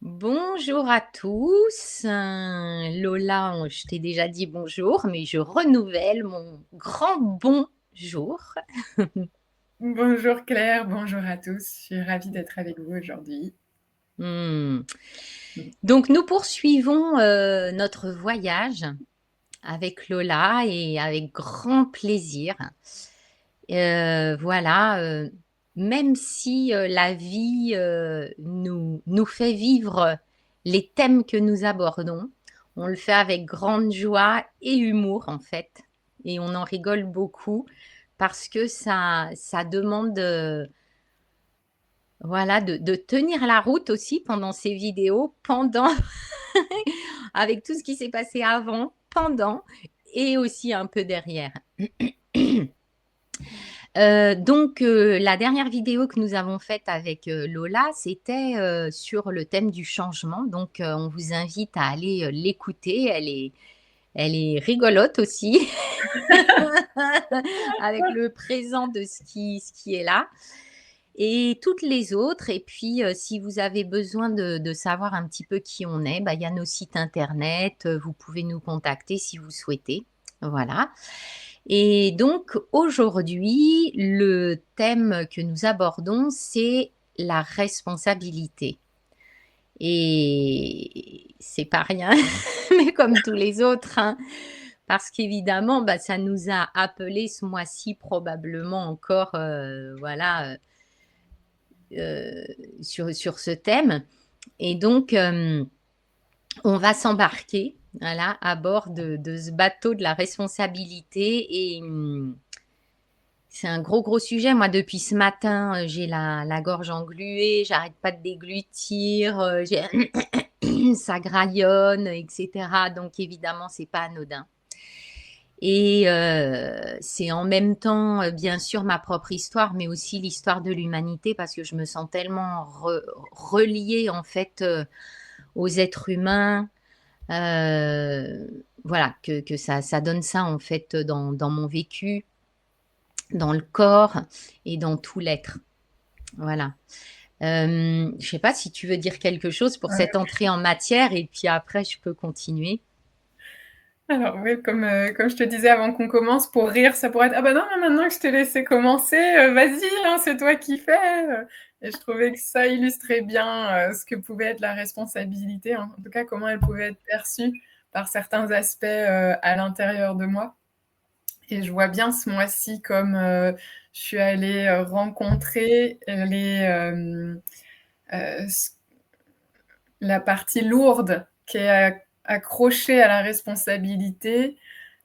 Bonjour à tous. Lola, je t'ai déjà dit bonjour, mais je renouvelle mon grand bonjour. Bonjour Claire, bonjour à tous. Je suis ravie d'être avec vous aujourd'hui. Hmm. Donc, nous poursuivons notre voyage avec Lola et avec grand plaisir. Voilà, même si la vie nous fait vivre les thèmes que nous abordons, on le fait avec grande joie et humour en fait. Et on en rigole beaucoup parce que ça demande voilà, de tenir la route aussi pendant ces vidéos, pendant, avec tout ce qui s'est passé avant, pendant et aussi un peu derrière. La dernière vidéo que nous avons faite avec Lola, c'était sur le thème du changement. Donc, on vous invite à aller l'écouter. Elle est rigolote aussi, avec le présent de ce qui est là. Et toutes les autres. Et puis, si vous avez besoin de savoir un petit peu qui on est, bah, il y a nos sites internet. Vous pouvez nous contacter si vous souhaitez. Voilà. Et donc aujourd'hui, le thème que nous abordons, c'est la responsabilité. Et c'est pas rien, mais comme tous les autres, hein, parce qu'évidemment, bah, ça nous a appelé ce mois-ci probablement encore, voilà, sur ce thème. Et donc, on va s'embarquer, voilà, à bord de ce bateau de la responsabilité. Et c'est un gros, gros sujet. Moi, depuis ce matin, j'ai la gorge engluée, j'arrête pas de déglutir, ça graillonne, et cetera. Donc évidemment, c'est pas anodin. Et c'est en même temps, bien sûr, ma propre histoire, mais aussi l'histoire de l'humanité, parce que je me sens tellement reliée, en fait, aux êtres humains. Voilà, que ça donne ça, en fait, dans mon vécu, dans le corps et dans tout l'être. Voilà. Je sais pas si tu veux dire quelque chose pour cette entrée en matière et puis après je peux continuer. Alors oui, comme je te disais avant qu'on commence, pour rire, ça pourrait être: «Ah bah non, mais maintenant que je t'ai laissé commencer, vas-y, hein, c'est toi qui fais!» Et je trouvais que ça illustrait bien, ce que pouvait être la responsabilité, hein. En tout cas, comment elle pouvait être perçue par certains aspects, à l'intérieur de moi. Et je vois bien ce mois-ci comme, je suis allée, rencontrer ce la partie lourde qui est accrochée à la responsabilité,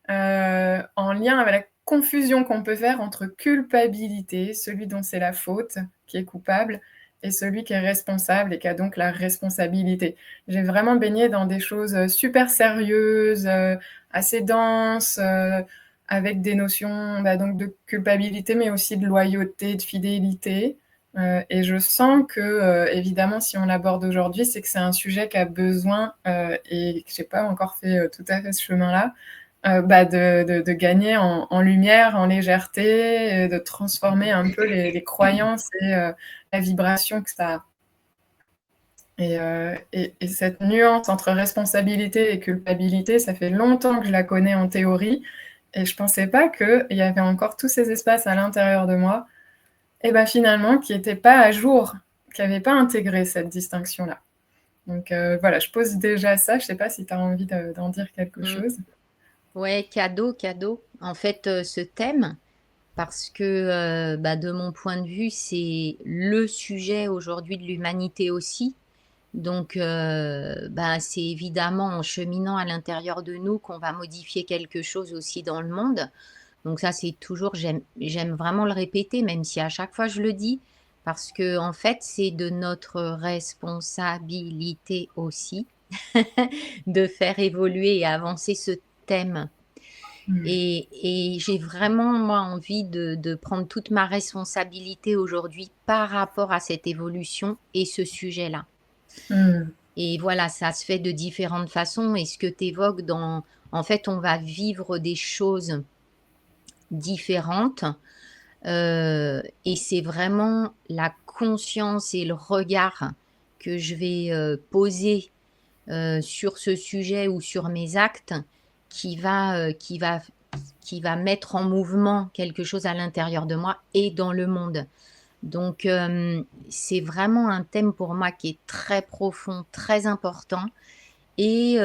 en lien avec la confusion qu'on peut faire entre culpabilité, celui dont c'est la faute, qui est coupable, et celui qui est responsable et qui a donc la responsabilité. J'ai vraiment baigné dans des choses, super sérieuses, assez denses, avec des notions, bah, donc de culpabilité, mais aussi de loyauté, de fidélité. Et je sens que, évidemment, si on l'aborde aujourd'hui, c'est que c'est un sujet qui a besoin, et que j'ai pas encore fait, tout à fait ce chemin-là, bah, de gagner en lumière, en légèreté, et de transformer un peu les croyances et la vibration que ça a. Et cette nuance entre responsabilité et culpabilité, ça fait longtemps que je la connais en théorie, et je pensais pas qu'il y avait encore tous ces espaces à l'intérieur de moi, et bah, finalement, qui étaient pas à jour, qui avaient pas intégré cette distinction-là. Donc voilà, je pose déjà ça, je sais pas si tu as envie d'en dire quelque Mmh. chose? Ouais, cadeau, cadeau. En fait, ce thème, parce que, bah, de mon point de vue, c'est le sujet aujourd'hui de l'humanité aussi. Donc, bah, c'est évidemment en cheminant à l'intérieur de nous qu'on va modifier quelque chose aussi dans le monde. Donc ça, c'est toujours, j'aime vraiment le répéter, même si à chaque fois je le dis, parce que en fait, c'est de notre responsabilité aussi de faire évoluer et avancer ce thème. Mmh. Et j'ai vraiment, moi, envie de prendre toute ma responsabilité aujourd'hui par rapport à cette évolution et ce sujet-là. Mmh. Et voilà, ça se fait de différentes façons. Et ce que tu évoques en fait, on va vivre des choses différentes. Et c'est vraiment la conscience et le regard. que je vais poser sur ce sujet ou sur mes actes qui va mettre en mouvement quelque chose à l'intérieur de moi et dans le monde. Donc, c'est vraiment un thème pour moi qui est très profond, très important et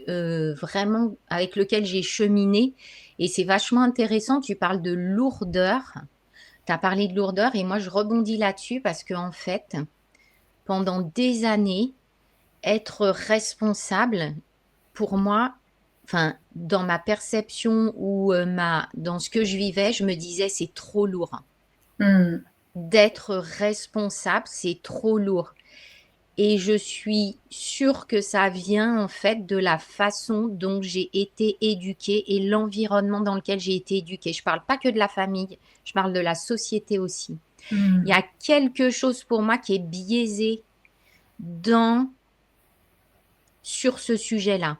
vraiment avec lequel j'ai cheminé et c'est vachement intéressant. Tu parles de lourdeur. Tu as parlé de lourdeur et moi je rebondis là-dessus parce qu'en fait, pendant des années, être responsable, pour moi, enfin, dans ma perception ou dans ce que je vivais, je me disais c'est trop lourd. Mmh. D'être responsable, c'est trop lourd. Et je suis sûre que ça vient en fait de la façon dont j'ai été éduquée et l'environnement dans lequel j'ai été éduquée. Je ne parle pas que de la famille, je parle de la société aussi. Il y Mmh. a quelque chose pour moi qui est biaisé dans sur ce sujet-là.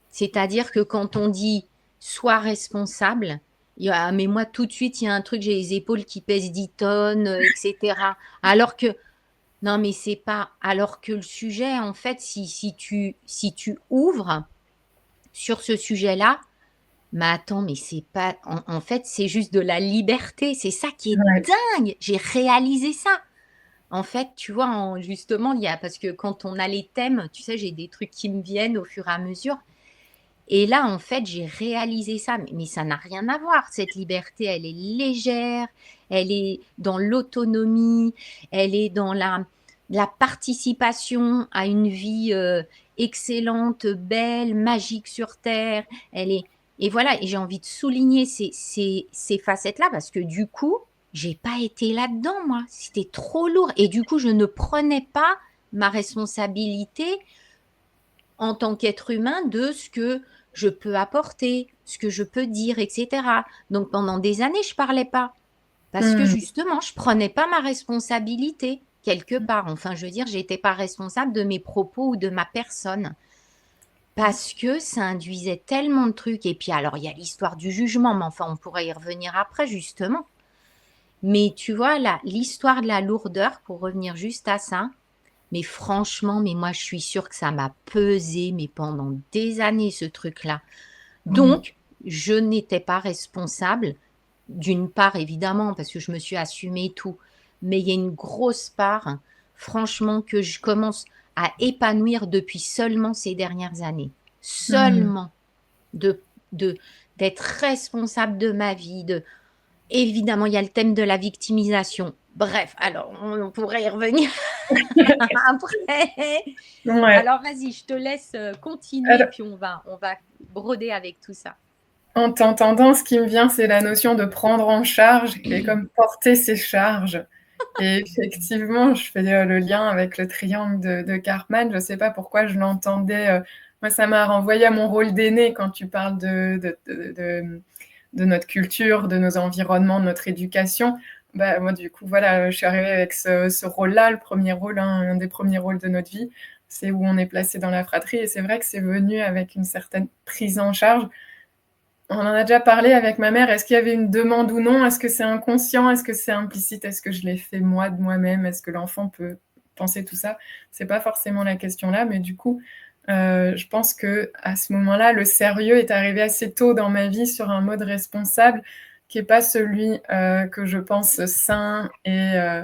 C'est-à-dire que quand on dit sois responsable, mais moi tout de suite il y a un truc, j'ai les épaules qui pèsent 10 tonnes, etc. Alors que non, mais c'est pas. Alors que le sujet, en fait, si tu ouvres sur ce sujet-là, mais attends, mais c'est pas. En fait, c'est juste de la liberté. C'est ça qui est Ouais. dingue. J'ai réalisé ça. En fait, tu vois, justement, il y a. Parce que quand on a les thèmes, tu sais, j'ai des trucs qui me viennent au fur et à mesure. Et là, en fait, j'ai réalisé ça. Mais ça n'a rien à voir. Cette liberté, elle est légère. Elle est dans l'autonomie. Elle est dans la participation à une vie excellente, belle, magique sur Terre. Et voilà, et j'ai envie de souligner ces facettes-là parce que du coup, j'ai pas été là-dedans, moi. C'était trop lourd. Et du coup, je ne prenais pas ma responsabilité en tant qu'être humain de ce que je peux apporter, ce que je peux dire, etc. Donc pendant des années, je parlais pas parce que Mmh. justement, je prenais pas ma responsabilité quelque part. Enfin, je veux dire, j'étais pas responsable de mes propos ou de ma personne parce que ça induisait tellement de trucs. Et puis alors, il y a l'histoire du jugement, mais enfin, on pourrait y revenir après justement. Mais tu vois, là, l'histoire de la lourdeur, pour revenir juste à ça, mais franchement, mais moi, je suis sûre que ça m'a pesé, mais pendant des années, ce truc-là. Mmh. Donc, je n'étais pas responsable, d'une part, évidemment, parce que je me suis assumée et tout, mais il y a une grosse part, franchement, que je commence à épanouir depuis seulement ces dernières années. Mmh. Seulement de, de, d'être responsable de ma vie, évidemment, il y a le thème de la victimisation. Bref, alors, on pourrait y revenir après. Ouais. Alors, vas-y, je te laisse continuer, Alors, puis on va broder avec tout ça. en t'entendant, ce qui me vient, c'est la notion de prendre en charge et comme porter ses charges et effectivement, je fais, le lien avec le triangle de Karpman. Je ne sais pas pourquoi je l'entendais, moi, ça m'a renvoyé à mon rôle d'aîné quand tu parles de notre culture, de nos environnements, de notre éducation. Bah, moi, du coup, voilà, je suis arrivée avec ce rôle-là, le premier rôle, un des premiers rôles de notre vie. C'est où on est placé dans la fratrie et c'est vrai que c'est venu avec une certaine prise en charge. On en a déjà parlé avec ma mère. Est-ce qu'il y avait une demande ou non? Est-ce que c'est inconscient? Est-ce que c'est implicite? Est-ce que je l'ai fait moi de moi-même? Est-ce que l'enfant peut penser tout ça? C'est pas forcément la question là, mais du coup, je pense qu'à ce moment-là, le sérieux est arrivé assez tôt dans ma vie sur un mode responsable qui est pas celui, que je pense sain et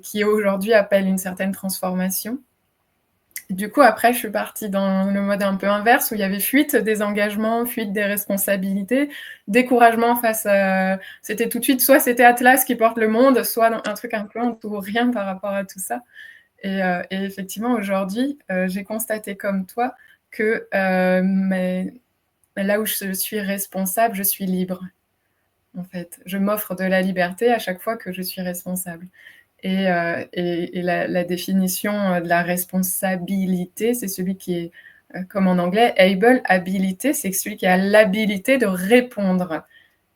qui aujourd'hui appelle une certaine transformation. Du coup, après, je suis partie dans le mode un peu inverse où il y avait fuite des engagements, fuite des responsabilités, découragement face à c'était tout de suite, soit c'était Atlas qui porte le monde, soit un truc un peu en tout ou rien par rapport à tout ça et effectivement, aujourd'hui, j'ai constaté comme toi que, mais là où je suis responsable, je suis libre, en fait. Je m'offre de la liberté à chaque fois que je suis responsable. Et la définition de la responsabilité, c'est celui qui est, comme en anglais, able, habilité, c'est celui qui a l'habilité de répondre.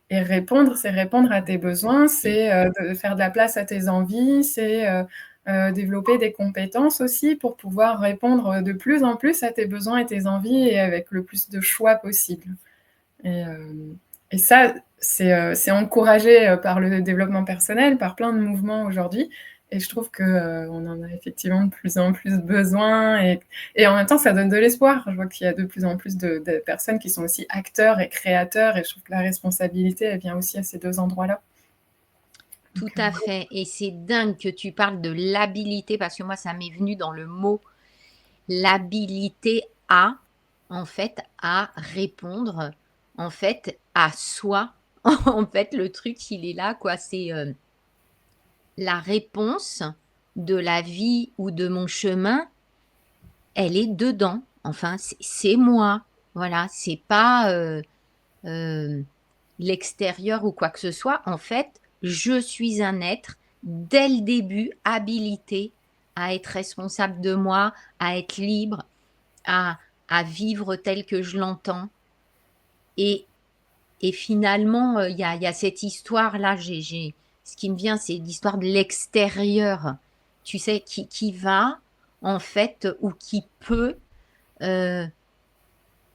Et répondre, c'est répondre à tes besoins, c'est de faire de la place à tes envies, c'est développer des compétences aussi pour pouvoir répondre de plus en plus à tes besoins et tes envies et avec le plus de choix possible. Et, Et ça, c'est encouragé par le développement personnel, par plein de mouvements aujourd'hui. Et je trouve qu'on en a effectivement de plus en plus besoin. Et en même temps, ça donne de l'espoir. Je vois qu'il y a de plus en plus de personnes qui sont aussi acteurs et créateurs. Et je trouve que la responsabilité, elle vient aussi à ces deux endroits-là. Tout Donc, à fait. Et c'est dingue que tu parles de l'habilité, parce que moi, ça m'est venu dans le mot l'habilité à, en fait, à répondre, en fait, à soi. En fait, le truc, il est là, quoi. C'est la réponse de la vie ou de mon chemin, elle est dedans. Enfin, c'est moi. Voilà, c'est pas l'extérieur ou quoi que ce soit. En fait, je suis un être dès le début habilité à être responsable de moi, à être libre, à, à vivre tel que je l'entends. Et, et finalement, y a cette histoire-là, ce qui me vient, c'est l'histoire de l'extérieur, tu sais, qui va, en fait, ou qui peut euh,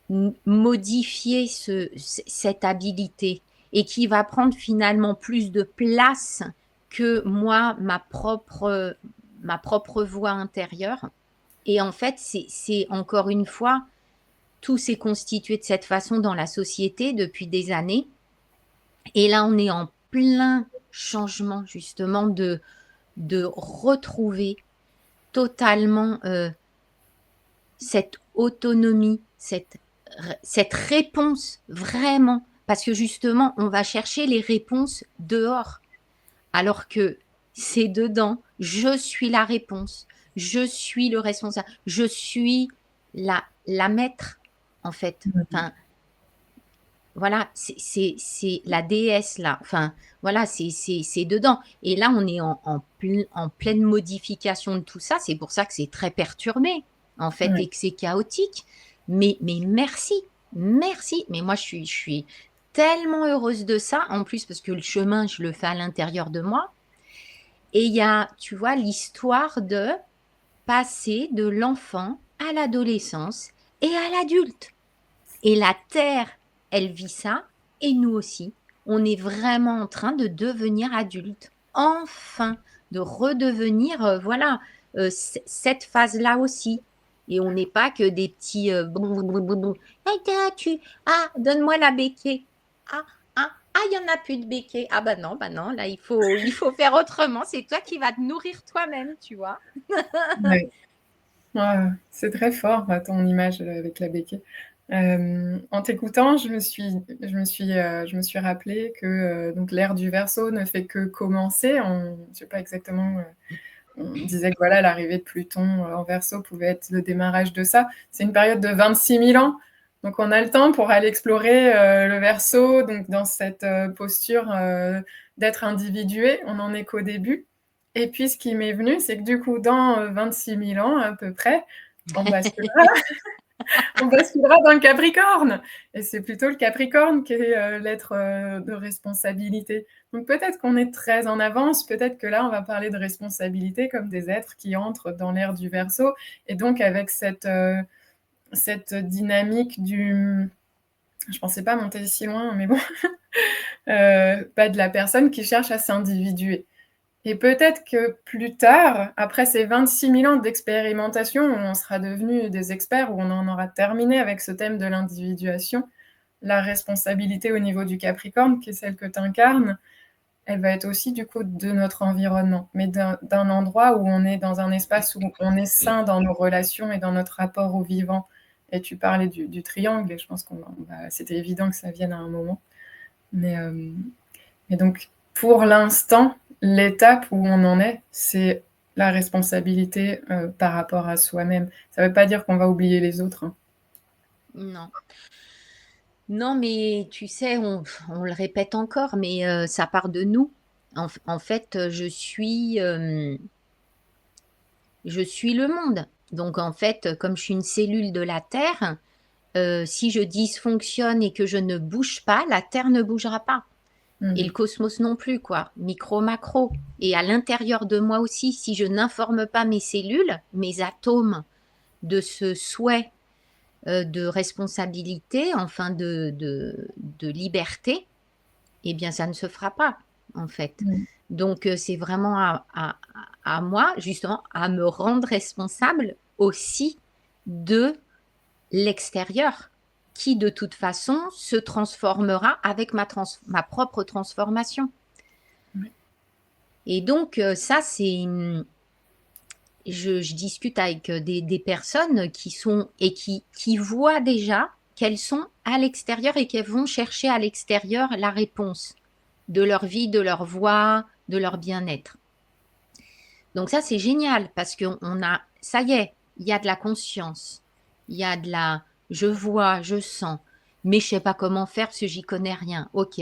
modifier cette habilité et qui va prendre finalement plus de place que moi, ma propre voix intérieure. Et en fait, c'est encore une fois, tout s'est constitué de cette façon dans la société depuis des années. Et là, on est en plein changement justement de retrouver totalement cette autonomie, cette réponse vraiment. Parce que justement, on va chercher les réponses dehors, alors que c'est dedans. Je suis la réponse, je suis le responsable, je suis la maître, en fait. Enfin, voilà, c'est la déesse là. Enfin, voilà, c'est dedans. Et là, on est en pleine modification de tout ça. C'est pour ça que c'est très perturbé, en fait, ouais. et que c'est chaotique. Mais merci, merci. Mais moi, je suis tellement heureuse de ça. En plus, parce que le chemin, je le fais à l'intérieur de moi. Et il y a, tu vois, l'histoire de passer de l'enfant à l'adolescence et à l'adulte. Et la Terre, elle vit ça, et nous aussi. On est vraiment en train de devenir adulte. Enfin, de redevenir, voilà, cette phase-là aussi. Et on n'est pas que des petits ah, donne-moi la béquille. Ah, ah, ah, il n'y en a plus de béquille. Ah bah non, là, il faut faire autrement. C'est toi qui vas te nourrir toi-même, tu vois. Ouais. Ouais, c'est très fort, ton image avec la béquille. En t'écoutant, je me suis rappelé que donc l'ère du Verseau ne fait que commencer. Je sais pas exactement. On disait que voilà, l'arrivée de Pluton en Verseau pouvait être le démarrage de ça. C'est une période de 26 000 ans. Donc on a le temps pour aller explorer le Verseau, donc dans cette posture d'être individué. On n'en est qu'au début. Et puis ce qui m'est venu, c'est que du coup, dans 26 000 ans à peu près, on basculera, on basculera dans le Capricorne. Et c'est plutôt le Capricorne qui est l'être de responsabilité. Donc peut-être qu'on est très en avance, peut-être que là, on va parler de responsabilité comme des êtres qui entrent dans l'ère du Verseau. Et donc avec cette dynamique du... Je pensais pas monter si loin, mais bon, pas de la personne qui cherche à s'individuer. Et peut-être que plus tard, après ces 26 000 ans d'expérimentation, où on sera devenus des experts, où on en aura terminé avec ce thème de l'individuation, la responsabilité au niveau du Capricorne, qui est celle que tu incarnes, elle va être aussi du coup de notre environnement, mais d'un endroit où on est dans un espace où on est sain dans nos relations et dans notre rapport au vivant. Et tu parlais du triangle, et je pense c'était évident que ça vienne à un moment. Mais donc, pour l'instant, l'étape où on en est, c'est la responsabilité par rapport à soi-même. Ça ne veut pas dire qu'on va oublier les autres, hein. Non. Non, mais tu sais, on le répète encore, mais ça part de nous. En fait, je suis le monde. Donc, en fait, comme je suis une cellule de la Terre, si je dysfonctionne et que je ne bouge pas, la Terre ne bougera pas. Et le Mhm. cosmos non plus, quoi. Micro, macro. Et à l'intérieur de moi aussi, si je n'informe pas mes cellules, mes atomes de ce souhait de responsabilité, enfin de liberté, eh bien ça ne se fera pas, en fait. Mmh. Donc c'est vraiment à moi, justement, à me rendre responsable aussi de l'extérieur, qui de toute façon se transformera avec ma propre transformation. Ouais. Et donc ça c'est, je discute avec, des personnes qui sont et qui voient déjà qu'elles sont à l'extérieur et qu'elles vont chercher à l'extérieur la réponse de leur vie, de leur voix, de leur bien-être. Donc ça, c'est génial parce qu'on a, ça y est, il y a de la conscience, il y a de la, je vois, je sens, mais je sais pas comment faire parce que j'y connais rien. Ok,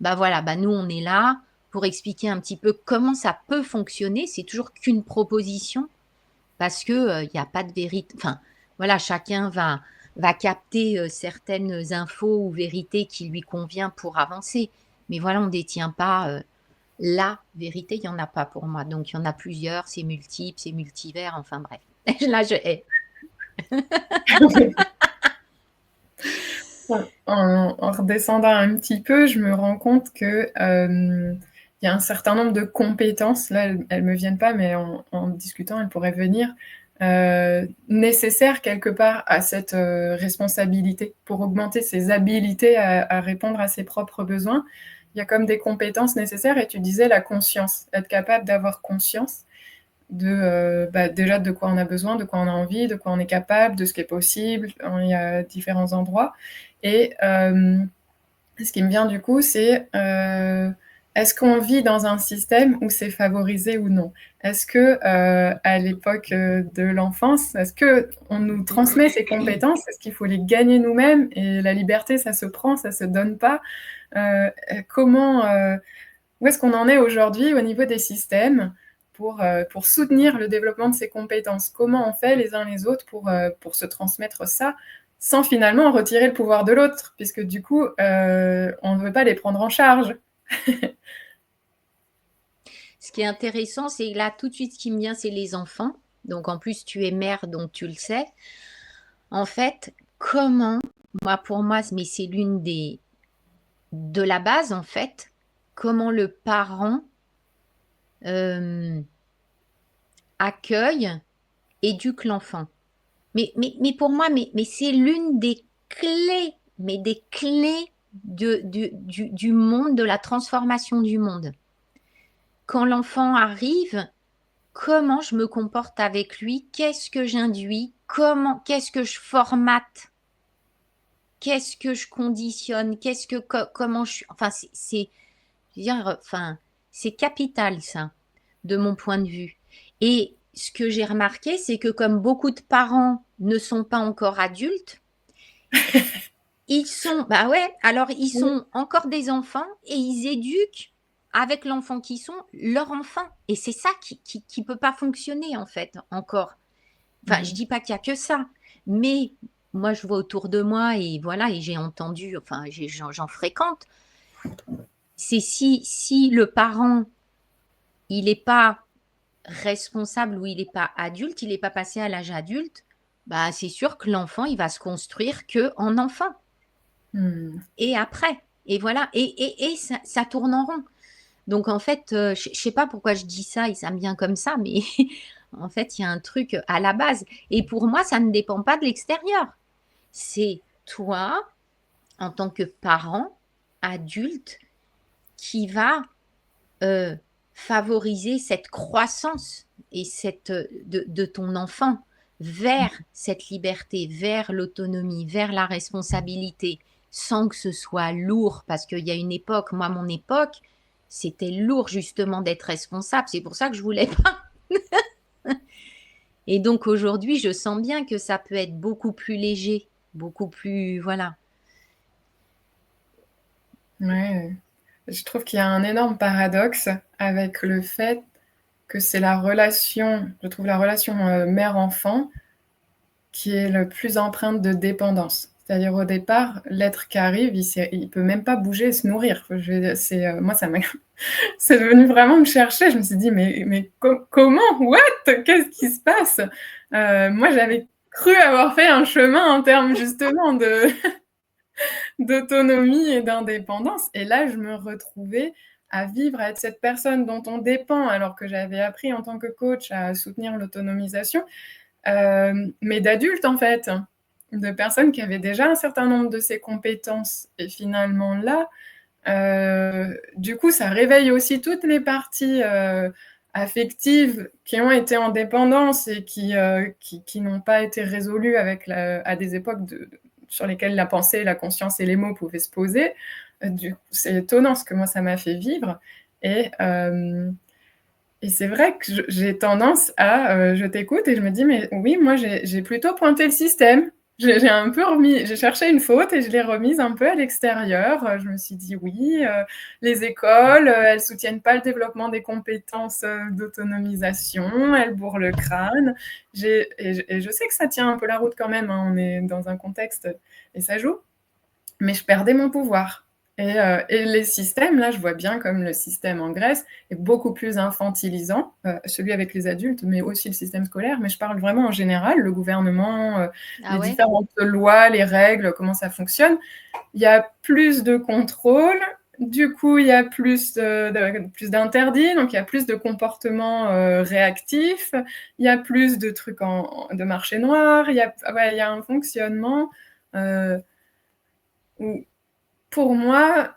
bah voilà, bah nous on est là pour expliquer un petit peu comment ça peut fonctionner. C'est toujours qu'une proposition parce que il n'y a pas de vérité. Enfin, voilà, chacun va capter certaines infos ou vérités qui lui convient pour avancer. Mais voilà, on ne détient pas la vérité, il n'y en a pas pour moi. Donc, il y en a plusieurs, c'est multiple, c'est multivers, enfin bref. Là, je hais. En redescendant un petit peu, je me rends compte que, il y a un certain nombre de compétences, là, elles me viennent pas, mais en discutant, elles pourraient venir, nécessaires quelque part à cette, responsabilité pour augmenter ses habilités à répondre à ses propres besoins. Il y a comme des compétences nécessaires et tu disais la conscience, être capable d'avoir conscience de, déjà de quoi on a besoin, de quoi on a envie, de quoi on est capable, de ce qui est possible. Il y a différents endroits et ce qui me vient du coup, c'est, est-ce qu'on vit dans un système où c'est favorisé ou non? Est-ce que, à l'époque, de l'enfance, est-ce qu'on nous transmet ces compétences? Est-ce qu'il faut les gagner nous-mêmes et la liberté, ça se prend, ça se donne pas? Comment, où est-ce qu'on en est aujourd'hui au niveau des systèmes pour soutenir le développement de ces compétences? Comment on fait les uns les autres pour se transmettre ça sans finalement retirer le pouvoir de l'autre, puisque du coup, on ne veut pas les prendre en charge. Ce qui est intéressant, c'est là, tout de suite, ce qui me vient, c'est les enfants. Donc, en plus, tu es mère, donc tu le sais. En fait, comment, moi, pour moi, mais c'est l'une des, de la base, en fait, comment le parent accueille, éduque l'enfant. Mais pour moi, mais c'est l'une des clés, mais des clés du monde, de la transformation du monde. Quand l'enfant arrive, comment je me comporte avec lui, qu'est-ce que j'induis, qu'est-ce que je formate, qu'est-ce que je conditionne, comment je, enfin, je veux dire, enfin, c'est capital ça, de mon point de vue. Et ce que j'ai remarqué, c'est que comme beaucoup de parents ne sont pas encore adultes, ils sont, bah ouais, alors ils sont encore des enfants et ils éduquent avec l'enfant qui sont leur enfant. Et c'est ça qui peut pas fonctionner en fait encore. Enfin, je dis pas qu'il y a que ça, mais moi je vois autour de moi et voilà, et j'ai entendu, enfin j'en fréquente. C'est si le parent il n'est pas responsable ou il n'est pas adulte, il n'est pas passé à l'âge adulte, bah c'est sûr que l'enfant il va se construire que en enfant. Et après. Et voilà. Et ça tourne en rond. Donc, en fait, je ne sais pas pourquoi je dis ça et ça me vient comme ça, mais en fait, il y a un truc à la base. Et pour moi, ça ne dépend pas de l'extérieur. C'est toi, en tant que parent, adulte, qui va favoriser cette croissance et de ton enfant vers cette liberté, vers l'autonomie, vers la responsabilité, sans que ce soit lourd, parce qu'il y a une époque, moi, mon époque, c'était lourd justement d'être responsable. C'est pour ça que je voulais pas. Et donc aujourd'hui, je sens bien que ça peut être beaucoup plus léger, beaucoup plus, voilà. Ouais, je trouve qu'il y a un énorme paradoxe avec le fait que c'est la relation, je trouve la relation, mère-enfant qui est le plus empreinte de dépendance. C'est-à-dire au départ, l'être qui arrive, il peut même pas bouger et se nourrir. Je veux dire, moi ça m'a c'est devenu vraiment me chercher. Je me suis dit: «Mais comment? What? Qu'est-ce qui se passe?» Moi j'avais cru avoir fait un chemin en termes justement d'autonomie et d'indépendance. Et là, je me retrouvais à vivre, à être cette personne dont on dépend, alors que j'avais appris en tant que coach à soutenir l'autonomisation, mais d'adultes en fait, de personnes qui avaient déjà un certain nombre de ces compétences. Et finalement là, du coup, ça réveille aussi toutes les parties affectives qui ont été en dépendance et qui n'ont pas été résolues à des époques sur lesquelles la pensée, la conscience et les mots pouvaient se poser. C'est étonnant ce que moi, ça m'a fait vivre. Et c'est vrai que j'ai tendance à, je t'écoute et je me dis, mais oui, moi, j'ai plutôt pointé le système. J'ai cherché une faute et je l'ai remise un peu à l'extérieur. Je me suis dit, oui, les écoles, elles soutiennent pas le développement des compétences d'autonomisation, elles bourrent le crâne. Et je sais que ça tient un peu la route quand même, hein, on est dans un contexte et ça joue, mais je perdais mon pouvoir. Et les systèmes, là, je vois bien comme le système en Grèce est beaucoup plus infantilisant, celui avec les adultes, mais aussi le système scolaire. Mais je parle vraiment en général, le gouvernement, Ah les ouais? différentes lois, les règles, comment ça fonctionne. Il y a plus de contrôle, du coup, il y a plus d'interdits, donc il y a plus de comportements réactifs, il y a plus de trucs de marché noir, il y a un fonctionnement où pour moi,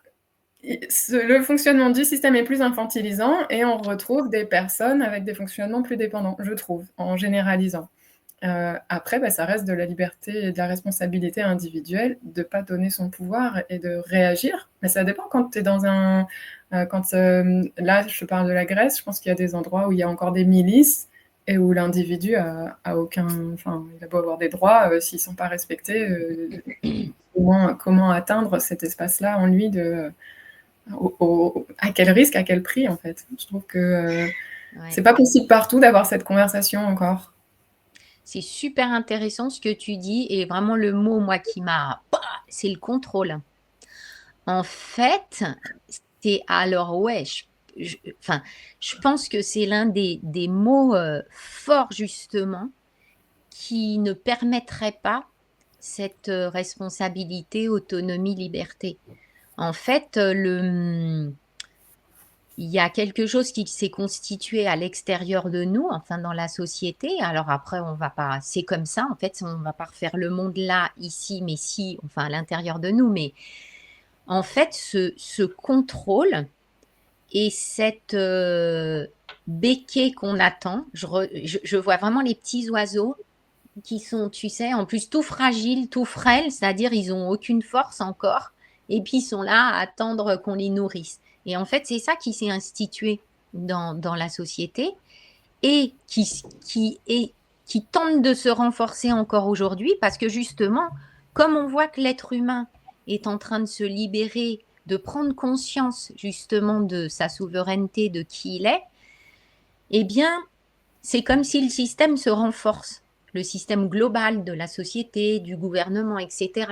le fonctionnement du système est plus infantilisant et on retrouve des personnes avec des fonctionnements plus dépendants, je trouve, en généralisant. Après, ça reste de la liberté et de la responsabilité individuelle de ne pas donner son pouvoir et de réagir. Mais ça dépend quand tu es dans un... là, je parle de la Grèce, je pense qu'il y a des endroits où il y a encore des milices et où l'individu a aucun... Enfin, il a beau avoir des droits, s'ils ne sont pas respectés, comment atteindre cet espace-là en lui à quel risque, à quel prix, en fait. Je trouve que Ouais. c'est pas possible partout d'avoir cette conversation encore. C'est super intéressant ce que tu dis et vraiment le mot, moi, qui m'a... c'est le contrôle. En fait, c'est alors ouais, enfin, je pense que c'est l'un des mots forts justement qui ne permettrait pas cette responsabilité, autonomie, liberté. En fait, il y a quelque chose qui s'est constitué à l'extérieur de nous, enfin dans la société. Alors après, on va pas, c'est comme ça. En fait, on va pas refaire le monde là, ici, mais si, enfin à l'intérieur de nous. Mais en fait, ce contrôle et cette béquée qu'on attend, je vois vraiment les petits oiseaux qui sont, tu sais, en plus tout fragiles, tout frêles, c'est-à-dire ils ont aucune force encore, et puis ils sont là à attendre qu'on les nourrisse. Et en fait, c'est ça qui s'est institué dans la société et qui tente de se renforcer encore aujourd'hui parce que justement, comme on voit que l'être humain est en train de se libérer, de prendre conscience justement de sa souveraineté, de qui il est, eh bien, c'est comme si le système se renforce, le système global de la société, du gouvernement, etc.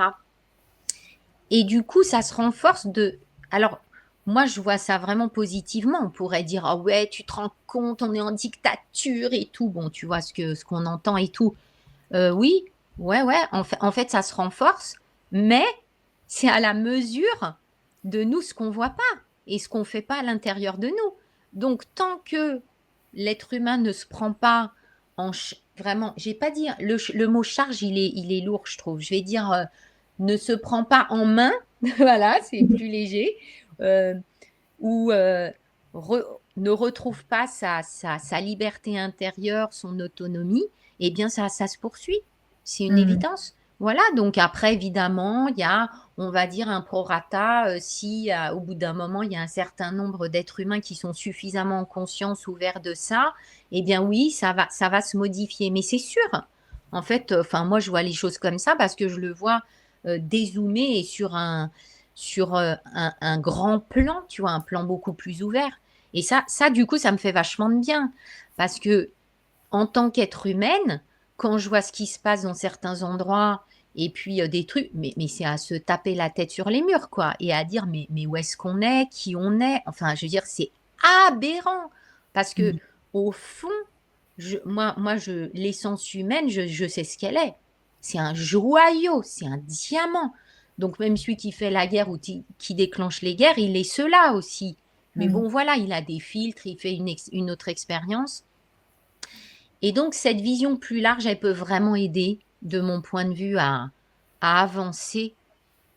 Et du coup, ça se renforce de... Alors, moi, je vois ça vraiment positivement. On pourrait dire, ah ouais, tu te rends compte, on est en dictature et tout. Bon, tu vois ce qu'on entend et tout. Oui, ouais, en fait, ça se renforce, mais c'est à la mesure de nous ce qu'on voit pas et ce qu'on fait pas à l'intérieur de nous. Donc, tant que l'être humain ne se prend pas vraiment, je vais pas dire, le mot charge, il est lourd, je trouve. Je vais dire, ne se prend pas en main, voilà, c'est plus léger, ou ne retrouve pas sa liberté intérieure, son autonomie, eh bien, ça se poursuit. C'est une évidence. Voilà, donc après, évidemment, il y a, on va dire, un prorata. Si au bout d'un moment, il y a un certain nombre d'êtres humains qui sont suffisamment en conscience, ouverts de ça, eh bien oui, ça va se modifier. Mais c'est sûr. En fait, enfin, moi, je vois les choses comme ça parce que je le vois dézoomer et sur un grand plan, tu vois, un plan beaucoup plus ouvert. Et ça, du coup, ça me fait vachement de bien. Parce que, en tant qu'être humaine, quand je vois ce qui se passe dans certains endroits, et puis des trucs, mais c'est à se taper la tête sur les murs, quoi, et à dire, mais où est-ce qu'on est, qui on est, enfin, je veux dire, c'est aberrant. Parce que, au fond, l'essence humaine, je sais ce qu'elle est. C'est un joyau, c'est un diamant. Donc même celui qui fait la guerre ou qui déclenche les guerres, il est cela aussi. Mais Mmh. bon, voilà, il a des filtres, il fait une autre expérience. Et donc cette vision plus large, elle peut vraiment aider, de mon point de vue, à avancer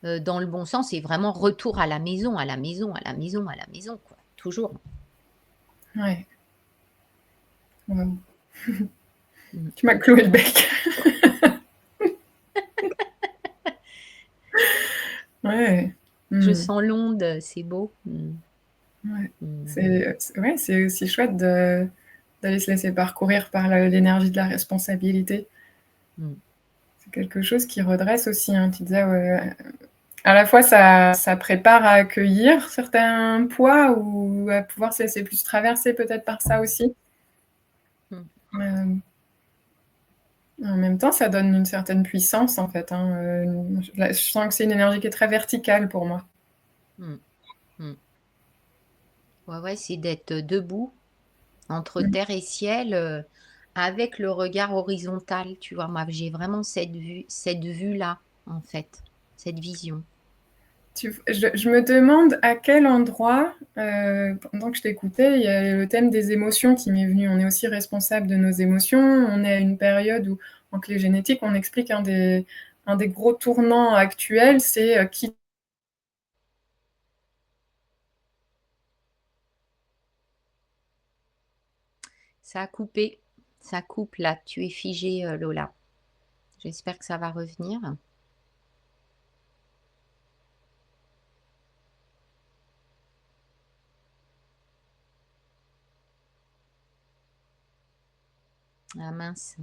dans le bon sens et vraiment retour à la maison, à la maison, à la maison, à la maison, quoi. Toujours. Ouais. Waouh. Mm. Tu m'as cloué le bec. Ouais. Je Mmh. sens l'onde, c'est beau. Ouais. Mm. C'est aussi chouette d'aller se laisser parcourir par l'énergie de la responsabilité. Mm. C'est quelque chose qui redresse aussi, hein. Tu disais, ouais, à la fois ça prépare à accueillir certains poids ou à pouvoir se laisser plus traverser peut-être par ça aussi. Mm. Hem, En même temps, ça donne une certaine puissance en fait, hein, je sens que c'est une énergie qui est très verticale pour moi. Mm. Mm. Ouais, ouais, c'est d'être debout entre Mmh. terre et ciel avec le regard horizontal, tu vois. Moi, j'ai vraiment cette vue-là, en fait, cette vision. Je me demande à quel endroit, pendant que je t'écoutais, il y a le thème des émotions qui m'est venu. On est aussi responsable de nos émotions. On est à une période où, en clé génétique, on explique un des gros tournants actuels, c'est qui. Ça a coupé, ça coupe là, tu es figée, Lola. J'espère que ça va revenir. Ah mince.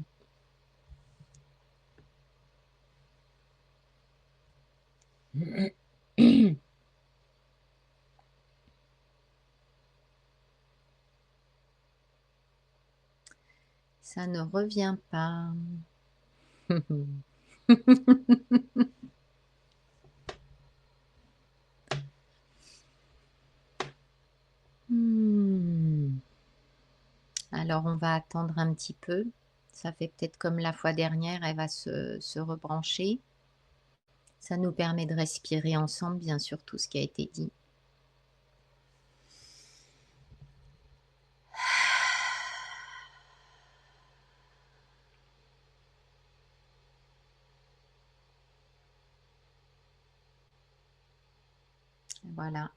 Ça ne revient pas. Hmm. Alors on va attendre un petit peu. Ça fait peut-être comme la fois dernière, elle va se rebrancher. Ça nous permet de respirer ensemble, bien sûr, tout ce qui a été dit. Voilà.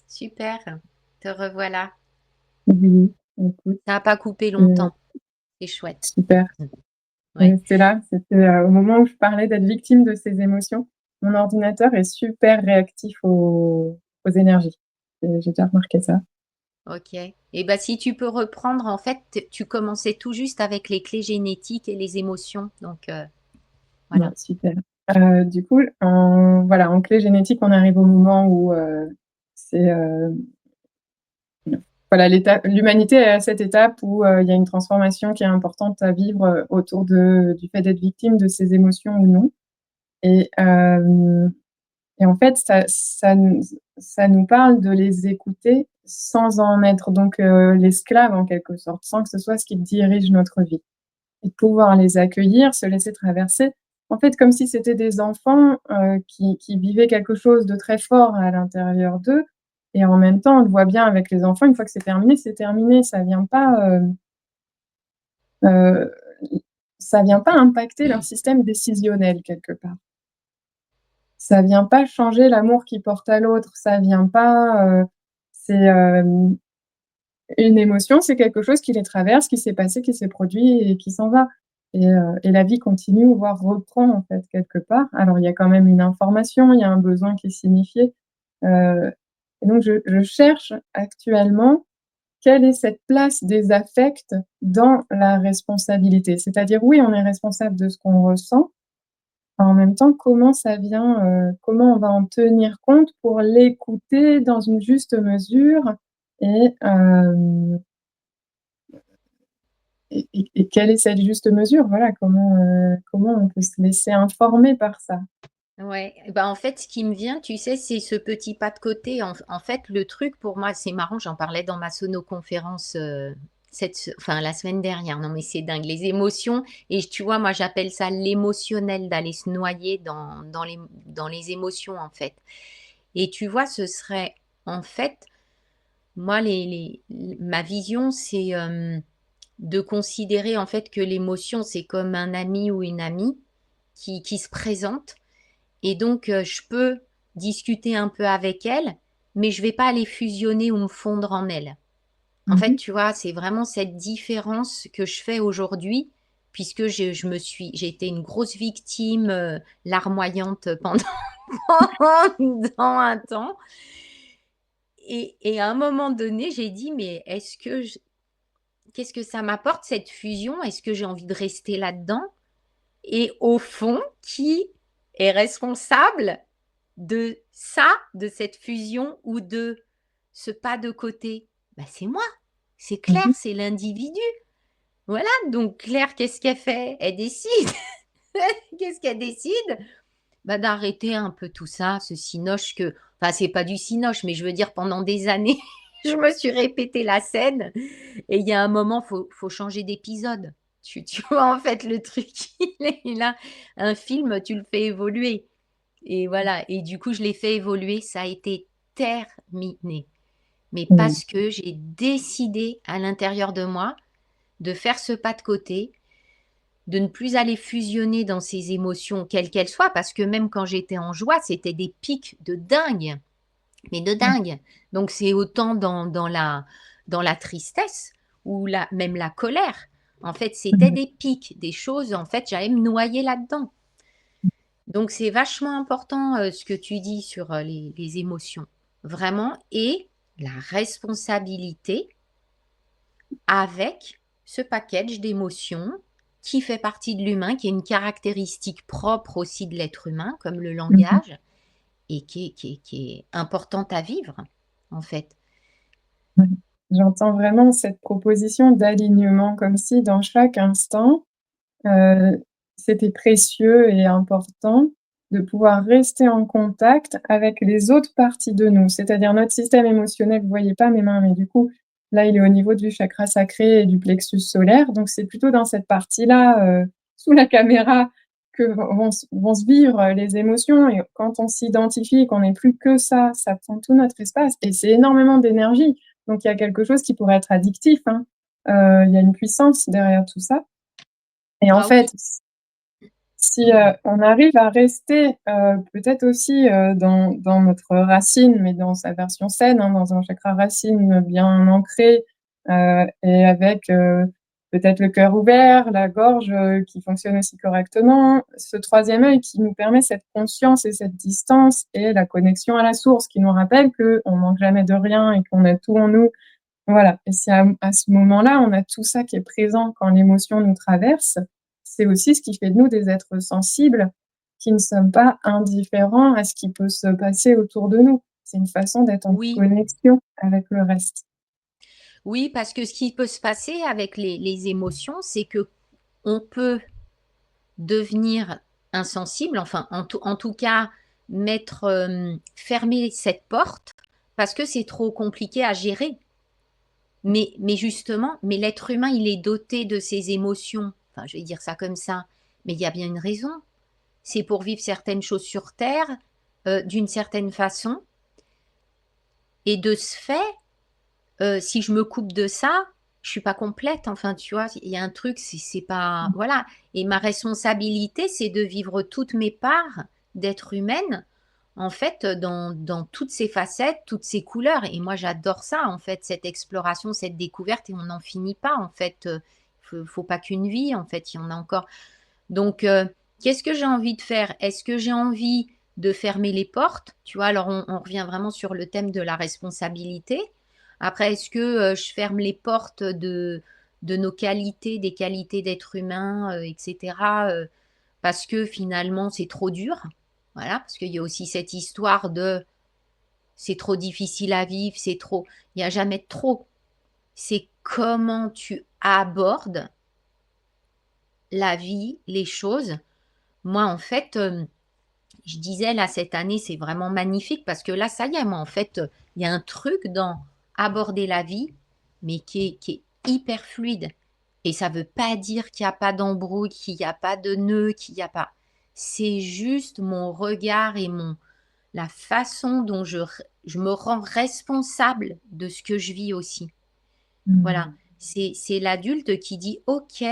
Super. Te revoilà. Oui, écoute, Ça n'a pas coupé heu, longtemps. C'est chouette. super. Ouais. C'est là, c'était, au moment où je parlais d'être victime de ses émotions. Mon ordinateur est super réactif aux énergies. J'ai déjà remarqué ça. Ok. Et ben si tu peux reprendre, en fait, tu commençais tout juste avec les clés génétiques et les émotions. Donc Ouais, voilà. super. Du coup, en clé génétique, on arrive au moment où, c'est, voilà, l'humanité est à cette étape où, il y a une transformation qui est importante à vivre, autour du fait d'être victime de ses émotions ou non. Et hem et en fait, ça nous parle de les écouter sans en être donc, l'esclave en quelque sorte, sans que ce soit ce qui dirige notre vie. Et de pouvoir les accueillir, se laisser traverser, en fait, comme si c'était des enfants, qui vivaient quelque chose de très fort à l'intérieur d'eux et en même temps, on le voit bien avec les enfants, une fois que c'est terminé, c'est terminé. Heu, ça vient pas impacter leur système décisionnel quelque part. Ça vient pas changer l'amour qu'ils portent à l'autre, ça vient pas, c'est, une émotion, c'est quelque chose qui les traverse, qui s'est passé, qui s'est produit et qui s'en va et la vie continue, voire reprend, en fait, quelque part. Alors il y a quand même une information, il y a un besoin qui est signifié, heu et donc je cherche actuellement quelle est cette place des affects dans la responsabilité? C'est-à-dire, oui, on est responsable de ce qu'on ressent. En même temps, comment ça vient, comment on va en tenir compte pour l'écouter dans une juste mesure et hem et quelle est cette juste mesure? Voilà, comment on peut se laisser informer par ça? Ouais, ben, en fait, ce qui me vient, tu sais, c'est ce petit pas de côté. En fait, le truc pour moi, c'est marrant, j'en parlais dans ma sonoconférence enfin la semaine dernière. Non mais c'est dingue, les émotions. Et tu vois, moi j'appelle ça l'émotionnel, d'aller se noyer dans les émotions en fait. Et tu vois, ce serait en fait, moi, ma vision, c'est de considérer en fait que l'émotion, c'est comme un ami ou une amie qui se présente. Et donc, je peux discuter un peu avec elle, mais je vais pas aller fusionner ou me fondre en elle. En fait, Mmh. tu vois, c'est vraiment cette différence que je fais aujourd'hui, puisque j'ai été une grosse victime, larmoyante pendant, pendant un temps. Et à un moment donné, j'ai dit, mais qu'est-ce que ça m'apporte cette fusion? Est-ce que j'ai envie de rester là-dedans? Et au fond, qui est responsable de ça, de cette fusion ou de ce pas de côté? Bah, c'est moi, c'est Mmh Claire, mh. c'est l'individu. Voilà, donc Claire, qu'est-ce qu'elle fait? Elle décide. Qu'est-ce qu'elle décide? Bah, d'arrêter un peu tout ça, ce cinoche que, enfin, c'est pas du cinoche, mais je veux dire, pendant des années, je me suis répété la scène. Et il y a un moment, faut changer d'épisode. Tu vois, en fait, le truc, il est là. Un film, tu le fais évoluer. Et voilà. Et du coup, je l'ai fait évoluer. Ça a été terminé. Mais Mmh. parce que j'ai décidé à l'intérieur de moi de faire ce pas de côté, de ne plus aller fusionner dans ces émotions, quelles qu'elles soient, parce que même quand j'étais en joie, c'était des pics de dingue, mais de Mmh. dingue. Donc c'est autant dans la tristesse ou même la colère. En fait, c'était Mmh. des pics, des choses, en fait, j'allais me noyer là-dedans. Donc c'est vachement important ce que tu dis sur les émotions, vraiment, et la responsabilité avec ce package d'émotions qui fait partie de l'humain, qui est une caractéristique propre aussi de l'être humain, comme le Mmh mh. langage, et qui est importante à vivre, en fait. Ouais. J'entends vraiment cette proposition d'alignement, comme si dans chaque instant, c'était précieux et important de pouvoir rester en contact avec les autres parties de nous. C'est-à-dire notre système émotionnel, vous voyez pas mes mains, mais du coup, là, il est au niveau du chakra sacré et du plexus solaire, donc c'est plutôt dans cette partie-là, sous la caméra que vont se vivre, les émotions, et quand on s'identifie, qu'on n'est plus que ça prend tout notre espace et c'est énormément d'énergie. Donc il y a quelque chose qui pourrait être addictif, hein. Il y a une puissance derrière tout ça, et en Ah fait, oui, si, on arrive à rester, peut-être aussi, dans notre racine, mais dans sa version saine, hein, dans un chakra racine bien ancré, et avec, peut-être le cœur ouvert, la gorge, qui fonctionne aussi correctement. Ce troisième œil qui nous permet cette conscience et cette distance et la connexion à la source, qui nous rappelle qu'on manque jamais de rien et qu'on a tout en nous. Voilà, et si à ce moment-là, on a tout ça qui est présent quand l'émotion nous traverse, c'est aussi ce qui fait de nous des êtres sensibles, qui ne sommes pas indifférents à ce qui peut se passer autour de nous. C'est une façon d'être en oui, connexion avec le reste. oui, parce que ce qui peut se passer avec les émotions, c'est que on peut devenir insensible, enfin, en tout cas, fermer cette porte, parce que c'est trop compliqué à gérer. Mais justement, mais l'être humain, il est doté de ses émotions. Enfin, je vais dire ça comme ça, mais il y a bien une raison. C'est pour vivre certaines choses sur terre, d'une certaine façon. Et de ce fait, si je me coupe de ça, je suis pas complète. Enfin, tu vois, il y a un truc, c'est pas, voilà. Et ma responsabilité, c'est de vivre toutes mes parts d'être humaine, en fait, dans toutes ces facettes, toutes ces couleurs. Et moi, j'adore ça, en fait, cette exploration, cette découverte, et on n'en finit pas, en fait. Faut pas qu'une vie, en fait, il y en a encore. Donc, qu'est-ce que j'ai envie de faire? Est-ce que j'ai envie de fermer les portes? Tu vois, alors on revient vraiment sur le thème de la responsabilité. Après, est-ce que je ferme les portes de nos qualités, des qualités d'être humain, etc., parce que finalement, c'est trop dur? Voilà, parce qu'il y a aussi cette histoire de c'est trop difficile à vivre, c'est trop. Il n'y a jamais de trop. C'est comment tu abordes la vie, les choses. Moi, en fait, je disais là, cette année, c'est vraiment magnifique parce que là, ça y est, moi, en fait, il y a un truc dans aborder la vie, mais qui est hyper fluide et ça veut pas dire qu'il y a pas d'embrouille, qu'il y a pas de nœud, qu'il y a pas c'est juste mon regard et la façon dont je me rends responsable de ce que je vis aussi. Voilà, Mmh. c'est l'adulte qui dit: «OK»,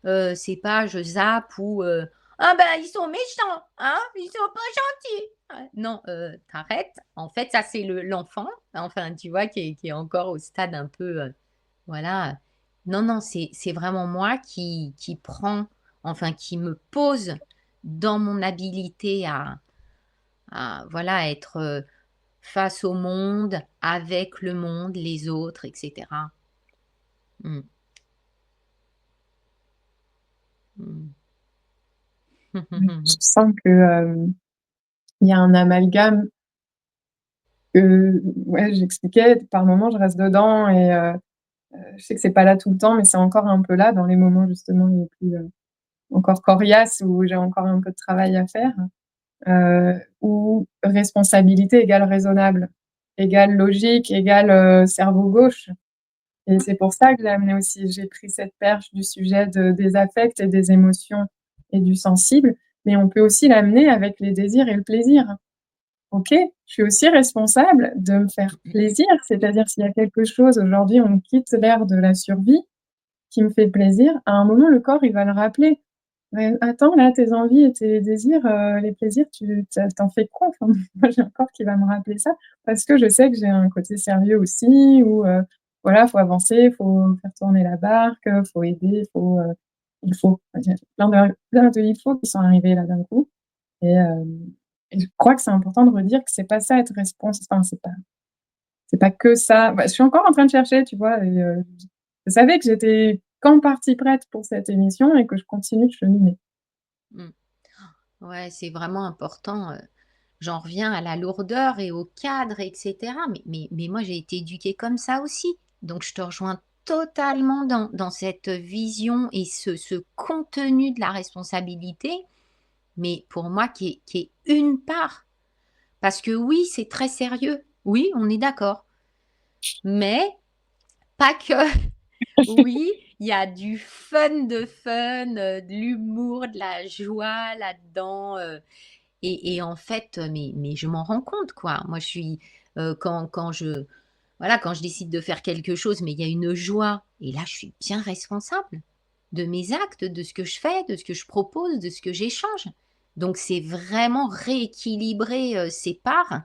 c'est pas je zappe ou «Ah ben, ils sont méchants, hein, ils sont pas gentils». Non, tu En fait, ça, c'est l'enfant, enfin, tu vois, qui est encore au stade un peu, voilà. Non, non, c'est vraiment moi qui prends, enfin, qui me pose dans mon habilité à voilà, être, face au monde, avec le monde, les autres et cetera. Mmh. Mmh. Oui, je sens que, il y a un amalgame que ouais, j'expliquais, par moments, je reste dedans et je sais que c'est pas là tout le temps, mais c'est encore un peu là dans les moments justement les plus, encore coriaces où j'ai encore un peu de travail à faire, où responsabilité égale raisonnable, égale logique, égale, cerveau gauche et c'est pour ça que j'ai pris cette perche du sujet des affects et des émotions et du sensible, mais on peut aussi l'amener avec les désirs et le plaisir. OK, je suis aussi responsable de me faire plaisir, c'est-à-dire s'il y a quelque chose aujourd'hui, on quitte l'ère de la survie qui me fait plaisir, à un moment, le corps, il va le rappeler. «Mais attends, là, tes envies et tes désirs, les plaisirs, tu en fais quoi?» Enfin, moi, j'ai un corps qui va me rappeler ça parce que je sais que j'ai un côté sérieux aussi où, voilà, faut avancer, faut faire tourner la barque, faut aider, il faut. Il y a plein de «il faut» qui sont arrivés là d'un coup et je crois que c'est important de redire que c'est pas ça être enfin, c'est pas que ça. Bah, je suis encore en train de chercher, tu vois? Et je savais que j'étais qu'en partie prête pour cette émission et que je continue de cheminer. Mmh. Ouais, c'est vraiment important, j'en reviens à la lourdeur et au cadre et cetera, mais moi j'ai été éduquée comme ça aussi. Donc je te rejoins totalement dans cette vision et ce contenu de la responsabilité, mais pour moi qui est une part. Parce que oui, c'est très sérieux. Oui, on est d'accord. Mais pas que. Oui, il y a du fun, de l'humour, de la joie là-dedans, et en fait, mais je m'en rends compte, quoi. Moi, je suis, quand je voilà, quand je décide de faire quelque chose, mais il y a une joie et là, je suis bien responsable de mes actes, de ce que je fais, de ce que je propose, de ce que j'échange. Donc c'est vraiment rééquilibrer, ces parts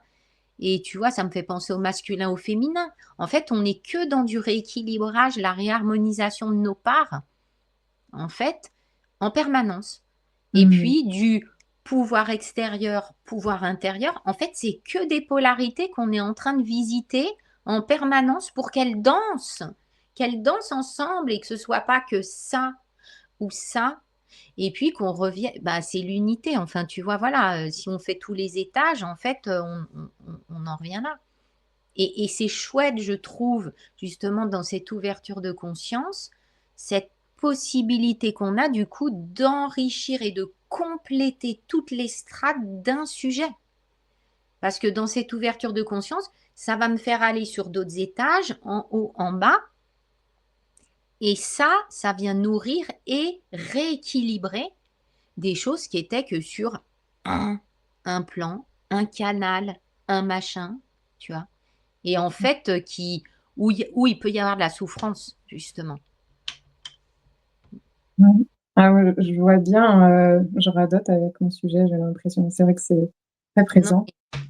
et tu vois, ça me fait penser au masculin, au féminin. En fait, on n'est que dans du rééquilibrage, la réharmonisation de nos parts, en fait, en permanence. Et Mmh. puis du pouvoir extérieur, pouvoir intérieur, en fait, c'est que des polarités qu'on est en train de visiter en permanence pour qu'elles dansent ensemble et que ce soit pas que ça ou ça. Et puis qu'on revienne, bah, c'est l'unité. Enfin, tu vois, voilà, si on fait tous les étages, en fait, on en revient là. Et c'est chouette, je trouve, justement, dans cette ouverture de conscience, cette possibilité qu'on a, du coup, d'enrichir et de compléter toutes les strates d'un sujet. Parce que dans cette ouverture de conscience, ça va me faire aller sur d'autres étages, en haut, en bas. Et ça vient nourrir et rééquilibrer des choses qui étaient que sur un, un plan, un canal, un machin, tu vois. Et en fait, où il peut y avoir de la souffrance, justement. Ouais. Ah ouais, je vois bien, je radote avec mon sujet, j'ai l'impression. C'est vrai que c'est très Non, présent.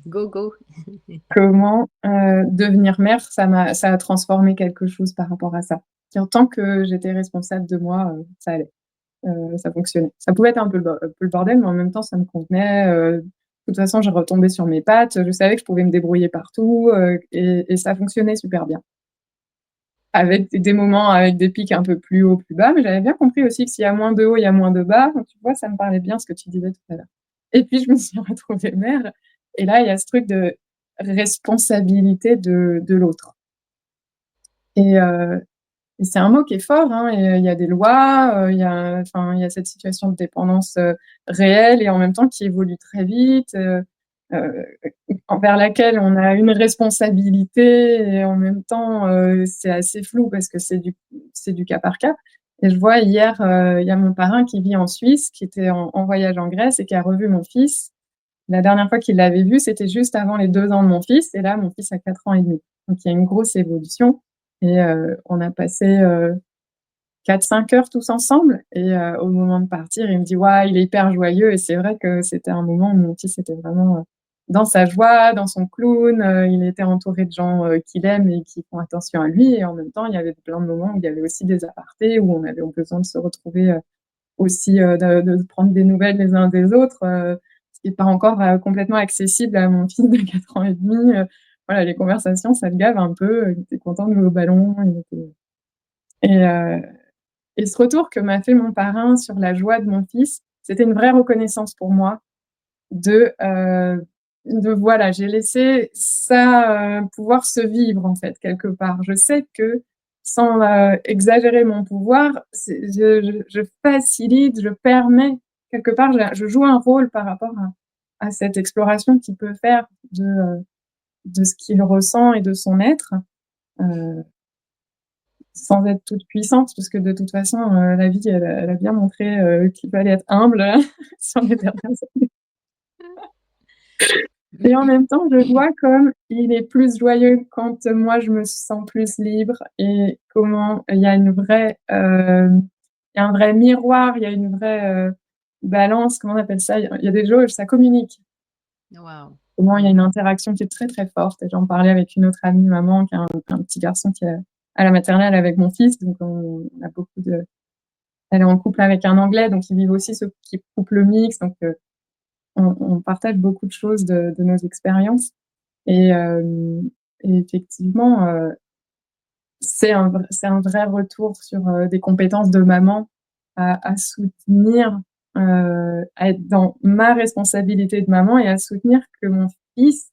go, go. Comment, devenir mère, ça a transformé quelque chose par rapport à ça. Et en tant que j'étais responsable de moi, ça allait, ça fonctionnait. Ça pouvait être un peu le bordel, mais en même temps, ça me convenait, de toute façon, je retombais sur mes pattes, je savais que je pouvais me débrouiller partout, et ça fonctionnait super bien. Avec des moments avec des pics un peu plus hauts, plus bas, mais j'avais bien compris aussi que s'il y a moins de hauts, il y a moins de bas. Donc tu vois, ça me parlait bien ce que tu disais tout à l'heure. Et puis je me suis retrouvée mère et là, il y a ce truc de responsabilité de l'autre et c'est un mot qui est fort, hein, et il y a des lois, il y a enfin, il y a cette situation de dépendance, réelle et en même temps qui évolue très vite, envers laquelle on a une responsabilité et en même temps, c'est assez flou parce que c'est du cas par cas. Et je vois hier, il y a mon parrain qui vit en Suisse, qui était en voyage en Grèce et qui a revu mon fils. La dernière fois qu'il l'avait vu, c'était juste avant les 2 ans de mon fils et là, mon fils a 4 ans et demi. Donc il y a une grosse évolution et on a passé, 4-5 heures tous ensemble et au moment de partir, il me dit: «Ouais, il est hyper joyeux» et c'est vrai que c'était un moment où mon fils était vraiment, dans sa joie, dans son clown, il était entouré de gens, qu'il aime et qui font attention à lui et en même temps, il y avait plein de moments où il y avait aussi des apartés, où on avait besoin de se retrouver, aussi, de prendre des nouvelles les uns des autres, ce qui est pas encore, complètement accessible à mon fils de 4 ans et demi, voilà, les conversations, ça le gave un peu, il était content de jouer au ballon, il était et et ce retour que m'a fait mon parrain sur la joie de mon fils, c'était une vraie reconnaissance pour moi de voilà, j'ai laissé ça, pouvoir se vivre en fait quelque part. Je sais que sans, exagérer mon pouvoir, je facilite, je permets quelque part, je joue un rôle par rapport à cette exploration qu'il peut faire de ce qu'il ressent et de son être, heu sans être toute puissante, parce que de toute façon, la vie, elle a bien montré, qu'il fallait être humble sur les dernières années. Et en même temps, je vois comme il est plus joyeux quand moi je me sens plus libre et comment il y a une vraie, il y a un vrai miroir, il y a une vraie, balance, comment on appelle ça? Il y a des jauges, ça communique. Waouh! Comment il y a Mmh. une interaction qui est très, très forte et j'en parlais avec une autre amie maman qui a un petit garçon qui est à la maternelle avec mon fils, donc on a beaucoup de elle est en couple avec un Anglais, donc ils vivent aussi ce petit couple mixte, donc on partage beaucoup de choses de nos expériences et et effectivement, c'est un vrai retour sur, des compétences de maman à soutenir, à être dans ma responsabilité de maman et à soutenir que mon fils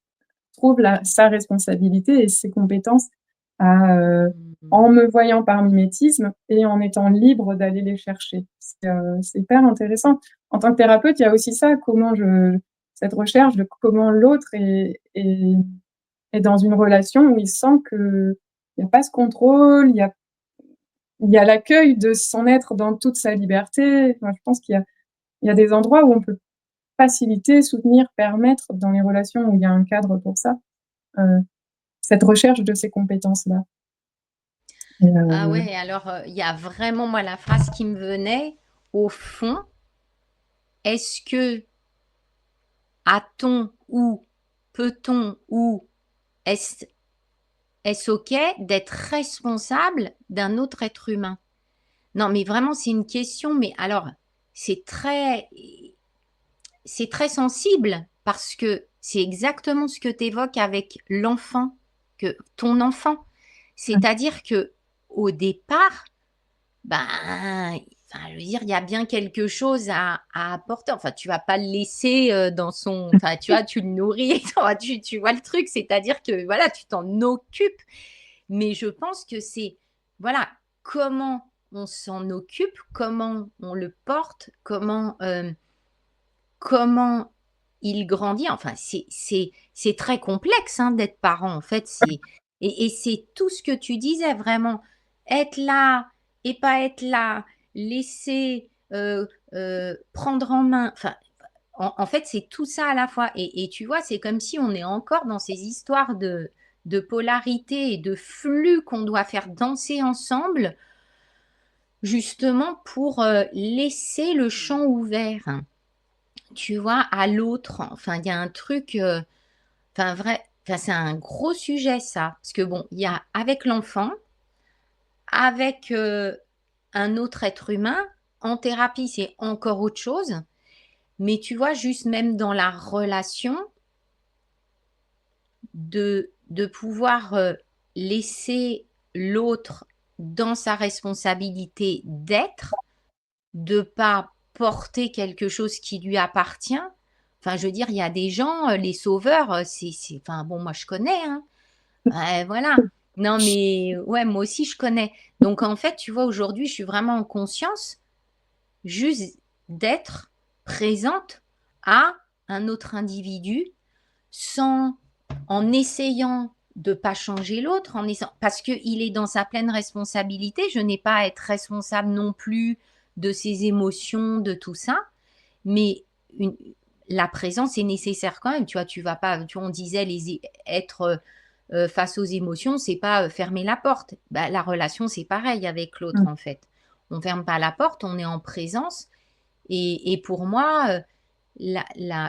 trouve sa responsabilité et ses compétences à, Mmh. en me voyant par mimétisme et en étant libre d'aller les chercher. C'est hyper intéressant. En tant que thérapeute, il y a aussi ça, comment je cette recherche de comment l'autre est dans une relation où il sent qu'il y a pas ce contrôle, il y a l'accueil de son être dans toute sa liberté. Enfin, je pense qu'il y a des endroits où on peut faciliter, soutenir, permettre dans les relations où il y a un cadre pour ça, heu, cette recherche de ces compétences-là et Ah ouais, alors, il y a vraiment moi la phrase qui me venait, au fond, est-ce que a-t-on ou peut-on ou est-ce est-ce OK d'être responsable d'un autre être humain? Non, mais vraiment, c'est une question, mais alors, c'est très c'est très sensible parce que c'est exactement ce que tu évoques avec l'enfant, que ton enfant. C'est-à-dire que au départ, ben, enfin, je veux dire, il y a bien quelque chose à apporter. Enfin, tu vas pas le laisser, dans son enfin, tu vois, tu le nourris, enfin, tu vois le truc? C'est-à-dire que, voilà, tu t'en occupes. Mais je pense que c'est, voilà, comment on s'en occupe, comment on le porte, comment il grandit. Enfin, c'est très complexe, hein, d'être parent, en fait, c'est et c'est tout ce que tu disais, vraiment, être là et pas être là, laisser, prendre en main, enfin, en fait, c'est tout ça à la fois et tu vois, c'est comme si on est encore dans ces histoires de polarité et de flux qu'on doit faire danser ensemble, justement pour, laisser le champ ouvert. Tu vois, à l'autre. Enfin, il y a un truc, enfin vrai enfin, c'est un gros sujet ça. Parce que bon, il y a avec l'enfant, avec, un autre être humain. En thérapie, c'est encore autre chose. Mais tu vois, juste même dans la relation, de pouvoir, laisser l'autre dans sa responsabilité d'être, de pas porter quelque chose qui lui appartient. Enfin, je veux dire, il y a des gens, les sauveurs, c'est enfin bon, moi je connais, hein. Voilà. Non, mais ouais, moi aussi je connais. Donc en fait, tu vois, aujourd'hui, je suis vraiment en conscience juste d'être présente à un autre individu, sans, en essayant de pas changer l'autre, parce qu'il est dans sa pleine responsabilité. Je n'ai pas à être responsable non plus de ses émotions, de tout ça. Mais la présence est nécessaire quand même. Tu vois, tu vas pas, tu vois, on disait être face aux émotions, c'est pas fermer la porte. Bah, la relation, c'est pareil avec l'autre Mmh. en fait. On ferme pas la porte, on est en présence. Et pour moi,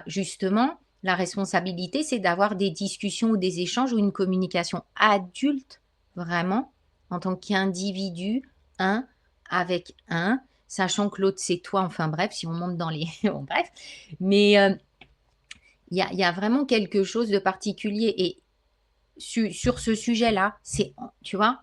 justement, la responsabilité, c'est d'avoir des discussions ou des échanges ou une communication adulte, vraiment, en tant qu'individu, un avec un, sachant que l'autre, c'est toi. Enfin bref, si on monte dans les... Bon, bref. Mais il y a vraiment quelque chose de particulier. Et sur ce sujet-là, tu vois,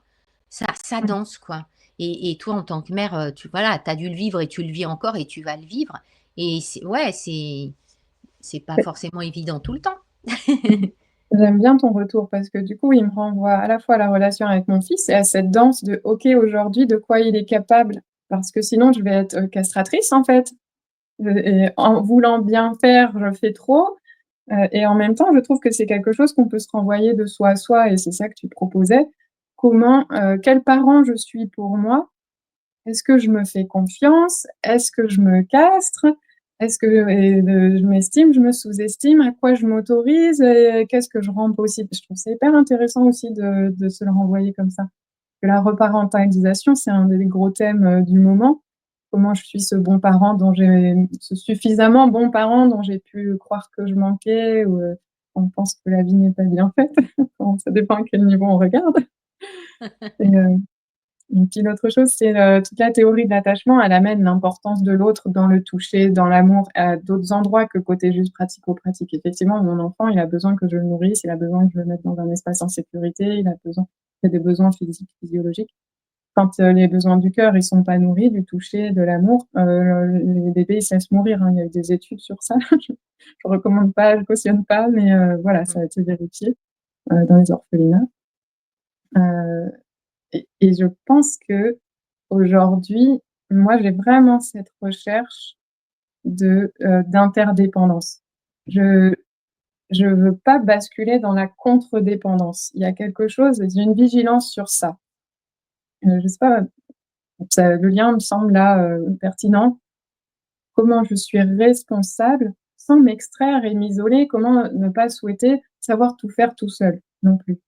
ça Mmh. danse, quoi. Et toi, en tant que mère, voilà, tu as dû le vivre et tu le vis encore et tu vas le vivre. Et ouais, c'est pas forcément évident tout le temps. Mmh. J'aime bien ton retour parce que du coup, il me renvoie à la fois à la relation avec mon fils et à cette danse de OK, aujourd'hui, de quoi il est capable. Parce que sinon, je vais être, castratrice, en fait, et en voulant bien faire, je fais trop, et en même temps, je trouve que c'est quelque chose qu'on peut se renvoyer de soi à soi et c'est ça que tu proposais. Comment, quel parent je suis pour moi? Est-ce que je me fais confiance? Est-ce que je me castre? Est-ce que je m'estime, je me sous-estime? À quoi je m'autorise? Et qu'est-ce que je rends possible? Je trouve ça hyper intéressant aussi de se le renvoyer comme ça. Que la reparentalisation, c'est un des gros thèmes, du moment. Comment je suis ce suffisamment bon parent dont j'ai pu croire que je manquais ou, on pense que la vie n'est pas bien faite. Bon, ça dépend à quel niveau on regarde et et puis l'autre chose, c'est, toute la théorie de l'attachement, elle amène l'importance de l'autre dans le toucher, dans l'amour, à d'autres endroits que le côté juste pratico-pratique. Effectivement, mon enfant, il a besoin que je le nourrisse, il a besoin que je le mette dans un espace en sécurité, il a des besoins physiques, physiologiques. Quand, les besoins du cœur, ils sont pas nourris, du toucher, de l'amour, les bébés, ils se laissent mourir, hein. Il y a eu des études sur ça. Je recommande pas, je cautionne pas, mais voilà, Mmh. ça a été vérifié, dans les orphelinats. Heu et je pense qu'aujourd'hui, moi, j'ai vraiment cette recherche d'interdépendance. Je je veux pas basculer dans la contre-dépendance. Il y a quelque chose j'ai une vigilance sur ça. Je sais pas, le lien me semble là, pertinent. Comment je suis responsable sans m'extraire et m'isoler? Comment ne pas souhaiter savoir tout faire tout seul non plus?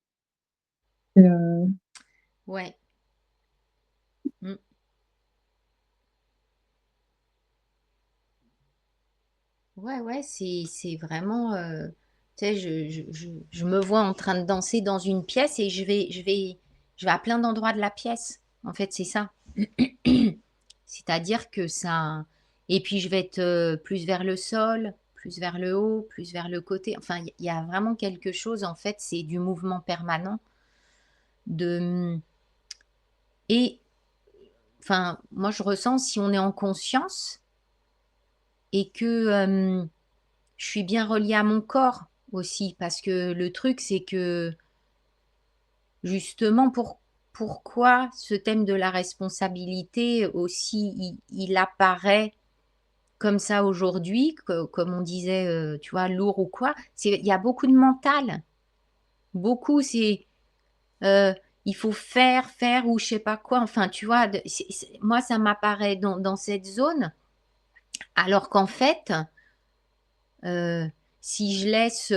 Et Ouais. Mmh. Ouais, ouais, c'est vraiment, tu sais, je me vois en train de danser dans une pièce et je vais à plein d'endroits de la pièce. En fait, c'est ça. C'est-à-dire que ça, et puis je vais être, plus vers le sol, plus vers le haut, plus vers le côté. Enfin, il y a vraiment quelque chose, en fait, c'est du mouvement permanent de, et enfin, moi, je ressens si on est en conscience et que, je suis bien reliée à mon corps aussi, parce que le truc, c'est que justement, pourquoi ce thème de la responsabilité aussi, il apparaît comme ça aujourd'hui, comme on disait, tu vois, lourd ou quoi, il y a beaucoup de mental. Beaucoup, c'est euh, il faut faire ou je sais pas quoi. Enfin, tu vois, moi, ça m'apparaît dans cette zone, alors qu'en fait, Heu, si je laisse,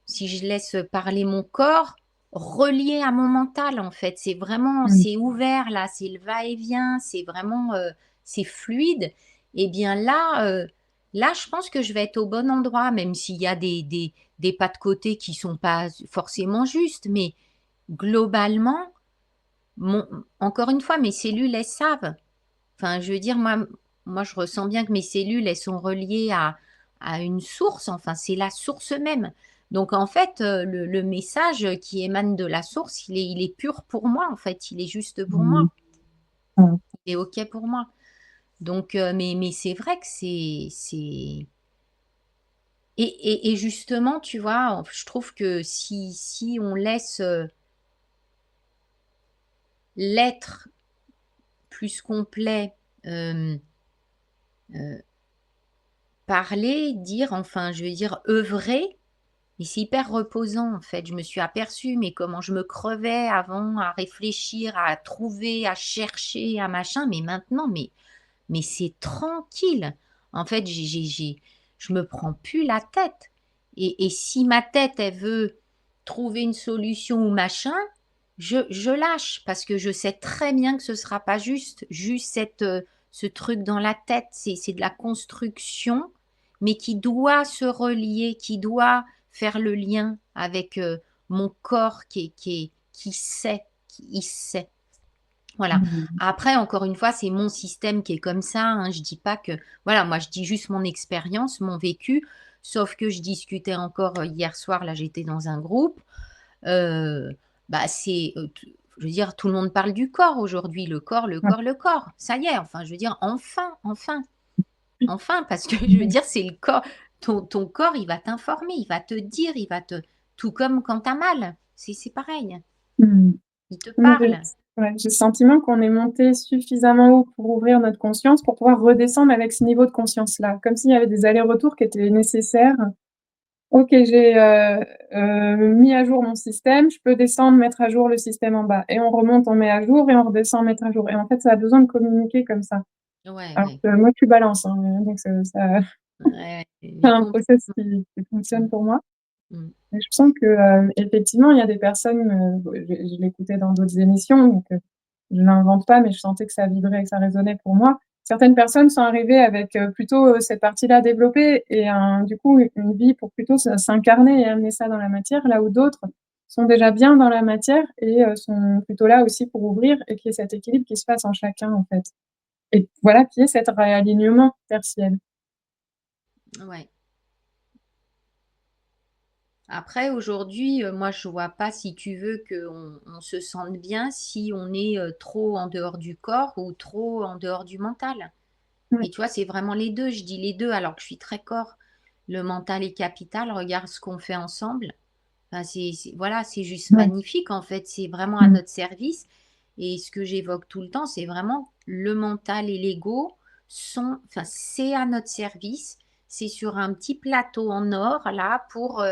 si je laisse parler mon corps, relié à mon mental, en fait. C'est vraiment, mmh, c'est ouvert là, c'est le va-et-vient, c'est vraiment, c'est fluide. Et bien là, là, je pense que je vais être au bon endroit, même s'il y a des pas de côté qui sont pas forcément justes. Mais globalement, mon encore une fois, mes cellules, elles savent. Enfin, je veux dire, moi, je ressens bien que mes cellules, elles sont reliées à une source. Enfin, c'est la source même. Donc, en fait, le message qui émane de la source, il est pur pour moi, en fait. Il est juste pour mmh, moi. mmh, Il est OK pour moi. Donc, mais c'est vrai que c'est... Et justement, tu vois, je trouve que si on laisse l'être plus complet, euh, euh, parler, dire, enfin, je veux dire, œuvrer, Et c'est hyper reposant, en fait. Je me suis aperçue, mais comment je me crevais avant à réfléchir, à trouver, à chercher, à machin. Mais maintenant, mais c'est tranquille. En fait, je me prends plus la tête. Et si ma tête, elle veut trouver une solution ou machin, je lâche parce que je sais très bien que ce sera pas juste. Juste ce truc dans la tête, c'est de la construction, mais qui doit se relier, qui doit faire le lien avec mon corps qui sait, qui sait. Voilà. Mmh. Après, encore une fois, c'est mon système qui est comme ça, hein. Je dis pas que, voilà, moi je dis juste mon expérience, mon vécu. Sauf que je discutais encore hier soir, là j'étais dans un groupe. euh, Bah je veux dire, tout le monde parle du corps aujourd'hui, le corps, le Ouais. corps, le corps. Ça y est, enfin, je veux dire, enfin, enfin, enfin, parce que je veux dire, c'est le corps. Ton corps, il va t'informer, il va te dire, il va te. Tout comme quand t'as mal, c'est pareil. Mmh. Il te Mais j'ai parle. ouais, j'ai le sentiment qu'on est monté suffisamment haut pour ouvrir notre conscience, pour pouvoir redescendre avec ce niveau de conscience-là. Comme s'il y avait des allers-retours qui étaient nécessaires. OK, j'ai, mis à jour mon système, je peux descendre, mettre à jour le système en bas et on remonte, on met à jour et on redescend, mettre à jour et en fait, ça a besoin de communiquer comme ça. Ouais, Alors ouais. que moi, je suis Balance, hein, donc ça Ouais, c'est mais un process complètement. qui Mmh, fonctionne pour moi. mmh. Et je sens que, effectivement, il y a des personnes, je l'écoutais dans d'autres émissions, donc je n'invente pas, mais je sentais que ça vibrait, que ça résonnait pour moi. Certaines personnes sont arrivées avec, plutôt, cette partie-là développée et du coup, une vie pour plutôt s'incarner et amener ça dans la matière, là où d'autres sont déjà bien dans la matière et sont plutôt là aussi pour ouvrir et qu'il y ait cet équilibre qui se fasse en chacun, en fait. Et voilà, qu'il y ait cet réalignement tertiel. Ouais. Après, aujourd'hui, moi, je vois pas, si tu veux, qu'on se sente bien si on est trop en dehors du corps ou trop en dehors du mental. Ouais, Et tu vois, c'est vraiment les deux. Je dis les deux alors que je suis très corps. Le mental est capital. Regarde ce qu'on fait ensemble. Enfin, voilà, c'est juste ouais. magnifique en fait. C'est vraiment à Mmh. notre service. Et ce que j'évoque tout le temps, c'est vraiment le mental et l'ego enfin, c'est à notre service. C'est sur un petit plateau en or là pour,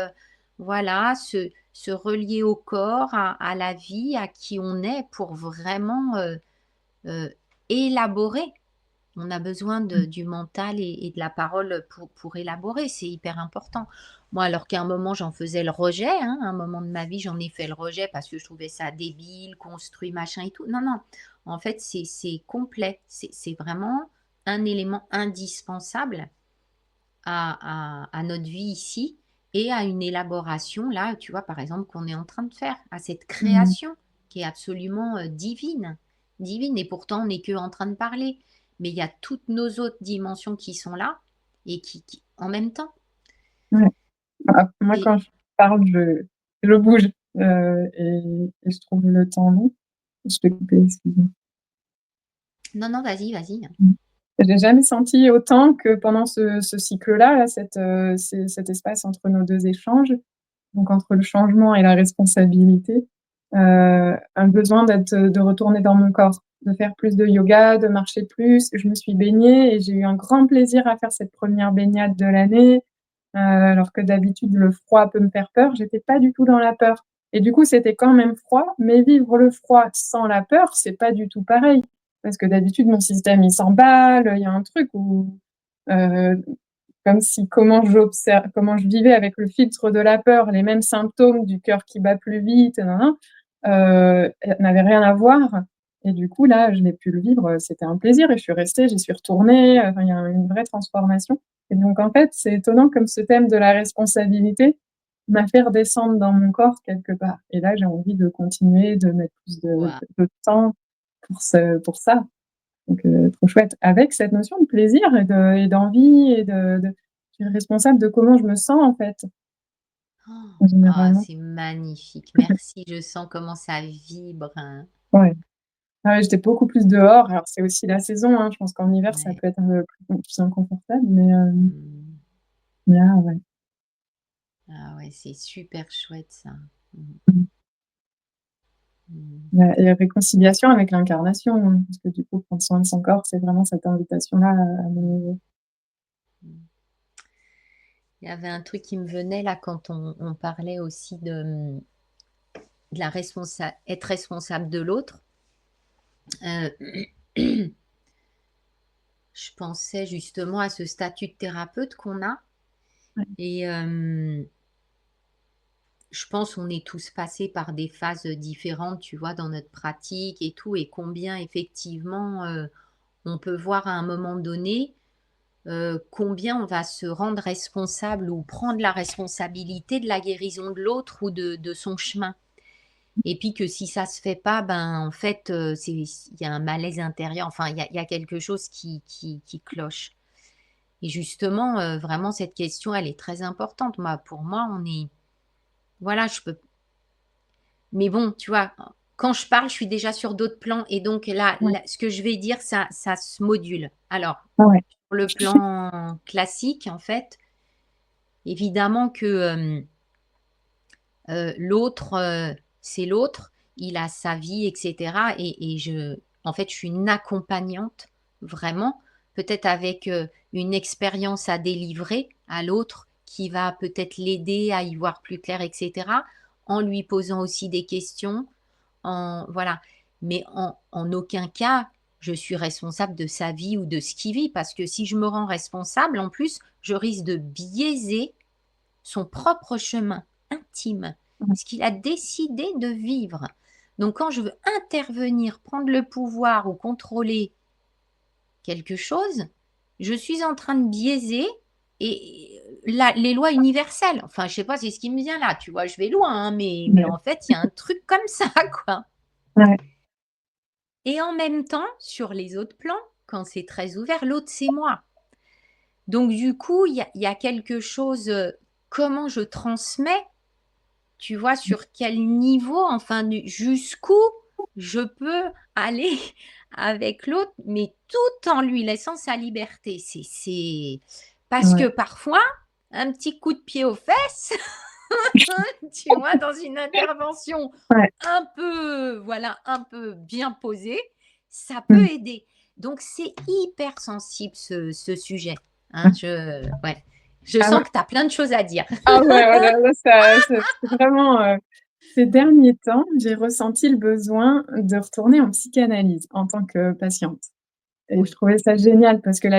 voilà, se relier au corps, à la vie, à qui on est pour vraiment euh, élaborer. On a besoin Mmh. du mental et de la parole pour élaborer, c'est hyper important. Moi, alors qu'à un moment, j'en faisais le rejet, hein, à un moment de ma vie, j'en ai fait le rejet parce que je trouvais ça débile, construit, machin et tout. Non, non, en fait, c'est complet. C'est vraiment un élément indispensable à notre vie ici et à une élaboration, là, tu vois, par exemple, qu'on est en train de faire, à cette Mmh. création qui est absolument divine. Divine, et pourtant, on n'est que en train de parler. Mais il y a toutes nos autres dimensions qui sont là et en même temps. Ouais. Ah, moi, Et quand je parle, je bouge, et je trouve le temps long. Je t'ai coupé, excuse-moi. non, non, vas-y, vas-y. Mmh. J'ai jamais senti autant que pendant ce cycle-là, là, cet espace entre nos 2 échanges, donc entre le changement et la responsabilité, un besoin de retourner dans mon corps, de faire plus de yoga, de marcher plus. Je me suis baignée et j'ai eu un grand plaisir à faire cette première baignade de l'année. Alors que d'habitude le froid peut me faire peur, j'étais pas du tout dans la peur et du coup, c'était quand même froid, mais vivre le froid sans la peur, c'est pas du tout pareil. Parce que d'habitude, mon système, il s'emballe, il y a un truc où, heu, comme si comment je vivais avec le filtre de la peur, les mêmes symptômes du cœur qui bat plus vite, nin nin, n'avaient rien à voir et du coup, là, je n'ai pu le vivre, c'était un plaisir et je suis restée, j'y suis retournée, enfin, il y a une vraie transformation et donc en fait, c'est étonnant comme ce thème de la responsabilité m'a fait redescendre dans mon corps quelque part et là, j'ai envie de continuer, de mettre plus Waouh. de temps pour ça. Donc trop chouette. Avec cette notion de plaisir et d'envie et je suis responsable de comment je me sens, en fait, Oh, ah, généralement. c'est magnifique. Merci, je sens comment ça vibre, hein. Ouais. Ah ouais, j'étais beaucoup plus dehors. Alors c'est aussi la saison, hein, je pense qu'en hiver, ça Ouais. peut être un peu plus inconfortable, Mm. mais là, ouais. Ah ouais, c'est super chouette ça. Mm. Mmh. Mm. La réconciliation avec l'incarnation, hein, parce que du coup, prendre soin de son corps, c'est vraiment cette invitation-là à me Mm. Il y avait un truc qui me venait là quand on parlait aussi de être responsable de l'autre. Euh, je pensais justement à ce statut de thérapeute qu'on a. Ouais. Et je pense qu'on est tous passés par des phases différentes, tu vois, dans notre pratique et tout, et combien effectivement on peut voir à un moment donné combien on va se rendre responsable ou prendre la responsabilité de la guérison de l'autre ou de son chemin. Et puis que si ça se fait pas, ben en fait, il y a un malaise intérieur, enfin, il y a quelque chose qui cloche. Et justement, vraiment, cette question, elle est très importante. Pour moi, on est. Voilà, je peux. Mais bon, tu vois, quand je parle, je suis déjà sur d'autres plans. Et donc Ouais. ce que je vais dire, ça se module. Alors, Ouais. sur le plan classique, en fait, évidemment que l'autre, c'est l'autre, il a sa vie, etc. En fait, je suis une accompagnante, vraiment, peut-être avec une expérience à délivrer à l'autre qui va peut-être l'aider à y voir plus clair, etc. En lui posant aussi des questions, voilà. Mais en aucun cas, je suis responsable de sa vie ou de ce qu'il vit, parce que si je me rends responsable, en plus, je risque de biaiser son propre chemin intime, Ouais. ce qu'il a décidé de vivre. Donc quand je veux intervenir, prendre le pouvoir ou contrôler quelque chose, je suis en train de biaiser les lois universelles. Enfin, je sais pas, c'est ce qui me vient là, tu vois, je vais loin, hein, mais Ouais. en fait, il y a un truc comme ça, quoi. Ouais. Et en même temps, sur les autres plans, quand c'est très ouvert, l'autre, c'est moi. Donc, du coup, il y a quelque chose, comment je transmets, tu vois, sur quel niveau, enfin, jusqu'où je peux aller avec l'autre, mais tout en lui laissant sa liberté. Parce que Ouais. parfois, un petit coup de pied aux fesses, tu vois, dans une intervention Ouais. voilà, un peu bien posée, ça peut Mmh. aider. Donc, c'est hyper sensible ce sujet. Hein, ouais. Je Ah sens ouais. que tu as plein de choses à dire. Ah ouais, ouais, là, ça c'est vraiment, ces derniers temps, j'ai ressenti le besoin de retourner en psychanalyse en tant que patiente et je Oui. trouvais ça génial parce que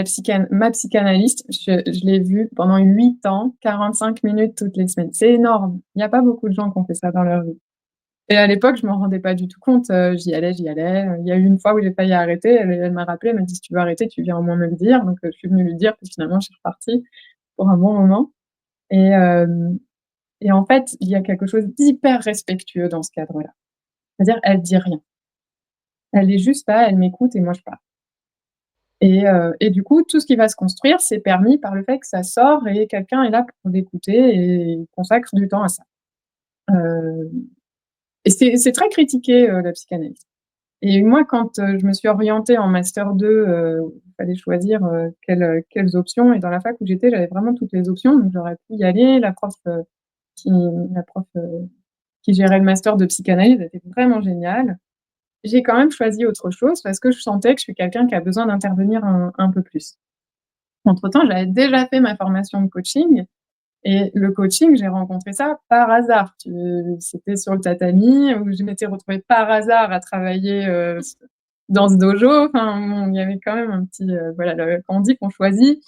ma psychanalyste, je l'ai vue pendant 8 ans, 45 minutes toutes les semaines. C'est énorme. Il y a pas beaucoup de gens qui ont fait ça dans leur vie et à l'époque, je m'en rendais pas du tout compte, j'y allais, j'y allais. Il y a eu une fois où j'ai failli arrêter, elle m'a rappelé, elle m'a dit: «Si tu veux arrêter, tu viens au moins me le dire», donc je suis venue lui dire, puis finalement, je suis repartie pour un bon moment et hem et en fait, il y a quelque chose d'hyper respectueux dans ce cadre-là. C'est-à-dire, elle dit rien. Elle est juste là, elle m'écoute et moi je parle. Et du coup, tout ce qui va se construire, c'est permis par le fait que ça sort et quelqu'un est là pour l'écouter et consacre du temps à ça. Heu et c'est très critiqué, la psychanalyse. Et moi, quand, je me suis orientée en master 2, il fallait choisir, quelles options et dans la fac où j'étais, j'avais vraiment toutes les options, donc j'aurais pu y aller. Qui la prof, qui gérait le master de psychanalyse était vraiment géniale. J'ai quand même choisi autre chose parce que je sentais que je suis quelqu'un qui a besoin d'intervenir un peu plus. Entre-temps, j'avais déjà fait ma formation de coaching et le coaching, j'ai rencontré ça par hasard. C'était sur le tatami où je m'étais retrouvée par hasard à travailler, dans ce dojo. Enfin bon, il y avait quand même un petit, voilà, quand on dit qu'on choisit,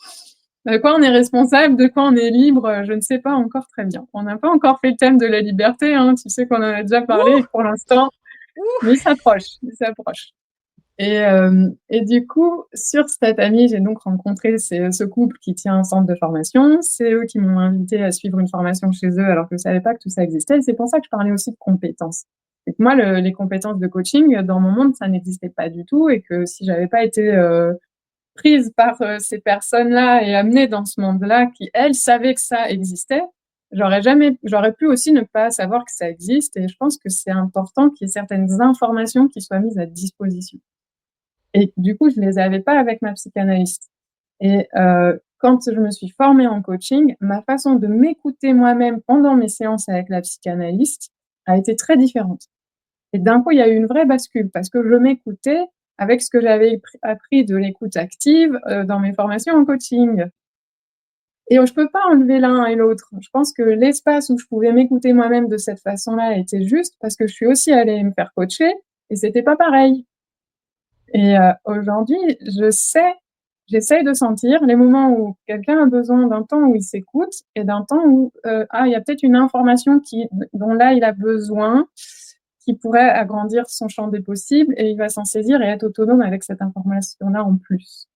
de quoi on est responsable, de quoi on est libre, je ne sais pas encore très bien. On n'a pas encore fait le thème de la liberté, hein, tu sais qu'on en a déjà parlé et Ouh, que pour l'instant, mais ouh. il s'approche et du coup, sur ce tatami, j'ai donc rencontré ce couple qui tient un centre de formation. C'est eux qui m'ont invitée à suivre une formation chez eux alors que je savais pas que tout ça existait et c'est pour ça que je parlais aussi de compétences. Et que moi, les compétences de coaching, dans mon monde, ça n'existait pas du tout et que si j'avais pas été, prise par, ces personnes-là et amenée dans ce monde-là qui, elles, savaient que ça existait, j'aurais pu aussi ne pas savoir que ça existe et je pense que c'est important qu'il y ait certaines informations qui soient mises à disposition. Et du coup, je les avais pas avec ma psychanalyste et quand je me suis formée en coaching, ma façon de m'écouter moi-même pendant mes séances avec la psychanalyste a été très différente et d'un coup, il y a eu une vraie bascule parce que je m'écoutais avec ce que j'avais appris de l'écoute active, dans mes formations en coaching et je peux pas enlever l'un et l'autre. Je pense que l'espace où je pouvais m'écouter moi-même de cette façon-là était juste parce que je suis aussi allée me faire coacher et c'était pas pareil. Et aujourd'hui, j'essaye de sentir les moments où quelqu'un a besoin d'un temps où il s'écoute et d'un temps où, il y a peut-être une information dont là, il a besoin, qui pourrait agrandir son champ des possibles et il va s'en saisir et être autonome avec cette information-là en plus.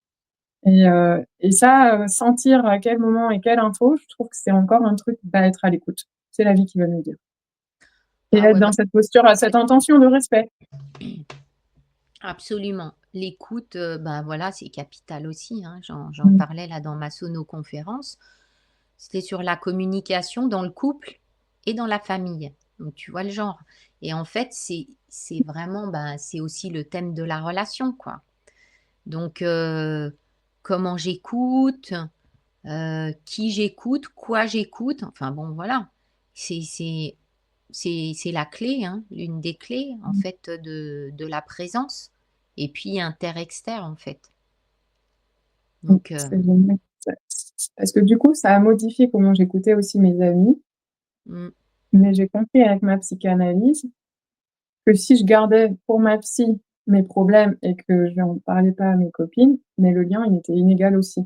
Et ça, sentir à quel moment et quelle info, je trouve que c'est encore un truc, bah, être à l'écoute. C'est la vie qui va nous le dire et Ah être ouais, dans bah, cette posture, cette intention de respect. absolument. L'écoute, ben, voilà, c'est capital aussi, hein. J'en Mmh. parlais là dans ma sono-conférence. C'était sur la communication dans le couple et dans la famille. Donc tu vois le genre? Et en fait, c'est vraiment, ben, c'est aussi le thème de la relation, quoi. Donc comment j'écoute, qui j'écoute, quoi j'écoute, enfin bon, voilà. C'est c'est c'est la clé, hein, l'une des clés, en Mmh. fait, de la présence et puis inter-exter, en fait. Donc C'est génial. Ça parce que du coup, ça a modifié comment j'écoutais aussi mes amis, mmh, mais j'ai compris avec ma psychanalyse que si je gardais pour ma psy mes problèmes et que j'en parlais pas à mes copines, mais le lien, il était inégal aussi.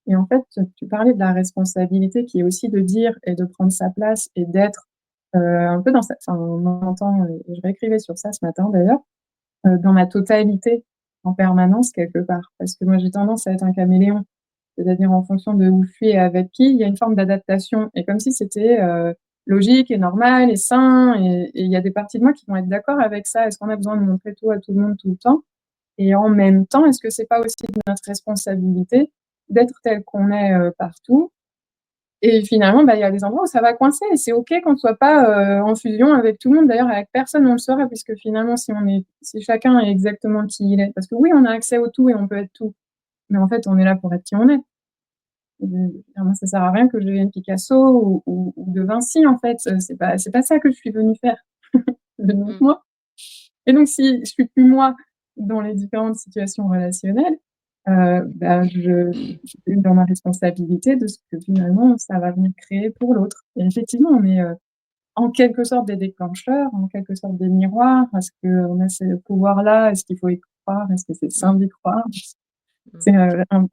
Et en fait, tu parlais de la responsabilité qui est aussi de dire et de prendre sa place et d'être, un peu dans sa enfin, on entend, je réécrivais sur ça ce matin d'ailleurs, dans ma totalité en permanence quelque part. Parce que moi, j'ai tendance à être un caméléon. C'est-à-dire en fonction de où je suis et avec qui, il y a une forme d'adaptation et comme si c'était, logique et normal et sain et il y a des parties de moi qui vont être d'accord avec ça. Est-ce qu'on a besoin de montrer tout à tout le monde tout le temps? Et en même temps, est-ce que c'est pas aussi de notre responsabilité d'être tel qu'on est, partout? Et finalement, bah, il y a des endroits où ça va coincer et c'est OK qu'on ne soit pas, en fusion avec tout le monde. D'ailleurs, avec personne on le sera puisque finalement si chacun est exactement qui il est parce que oui, on a accès au tout et on peut être tout, mais en fait, on est là pour être qui on est. Moi, ça sert à rien que je devienne Picasso ou de Vinci, en fait, c'est pas ça que je suis venue faire. Je suis venue être mmh, moi et donc si je suis plus moi dans les différentes situations relationnelles, bah, je suis plus dans ma responsabilité de ce que finalement ça va venir créer pour l'autre et effectivement, on est, en quelque sorte des déclencheurs, en quelque sorte des miroirs. Est-ce qu'on a ce pouvoir-là? Est-ce qu'il faut y croire? Est-ce que c'est sain mmh, d'y croire? mmh.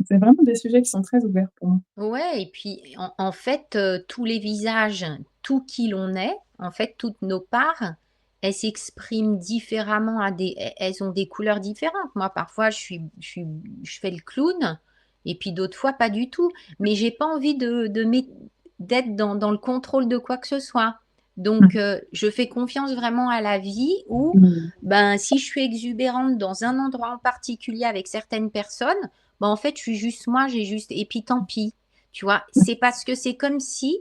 C'est vraiment des sujets qui sont très ouverts pour moi. Ouais et puis en fait, tous les visages, tout qui l'on est, en fait, toutes nos parts, elles s'expriment différemment à des elles ont des couleurs différentes. Moi, parfois, je fais le clown et puis d'autres fois, pas du tout. Mais j'ai pas envie d'être dans le contrôle de quoi que ce soit. Donc je fais confiance vraiment à la vie où, Mmh. ben, si je suis exubérante dans un endroit en particulier avec certaines personnes, ben, en fait, je suis juste moi, j'ai juste et puis tant pis. Tu vois? C'est parce que c'est comme si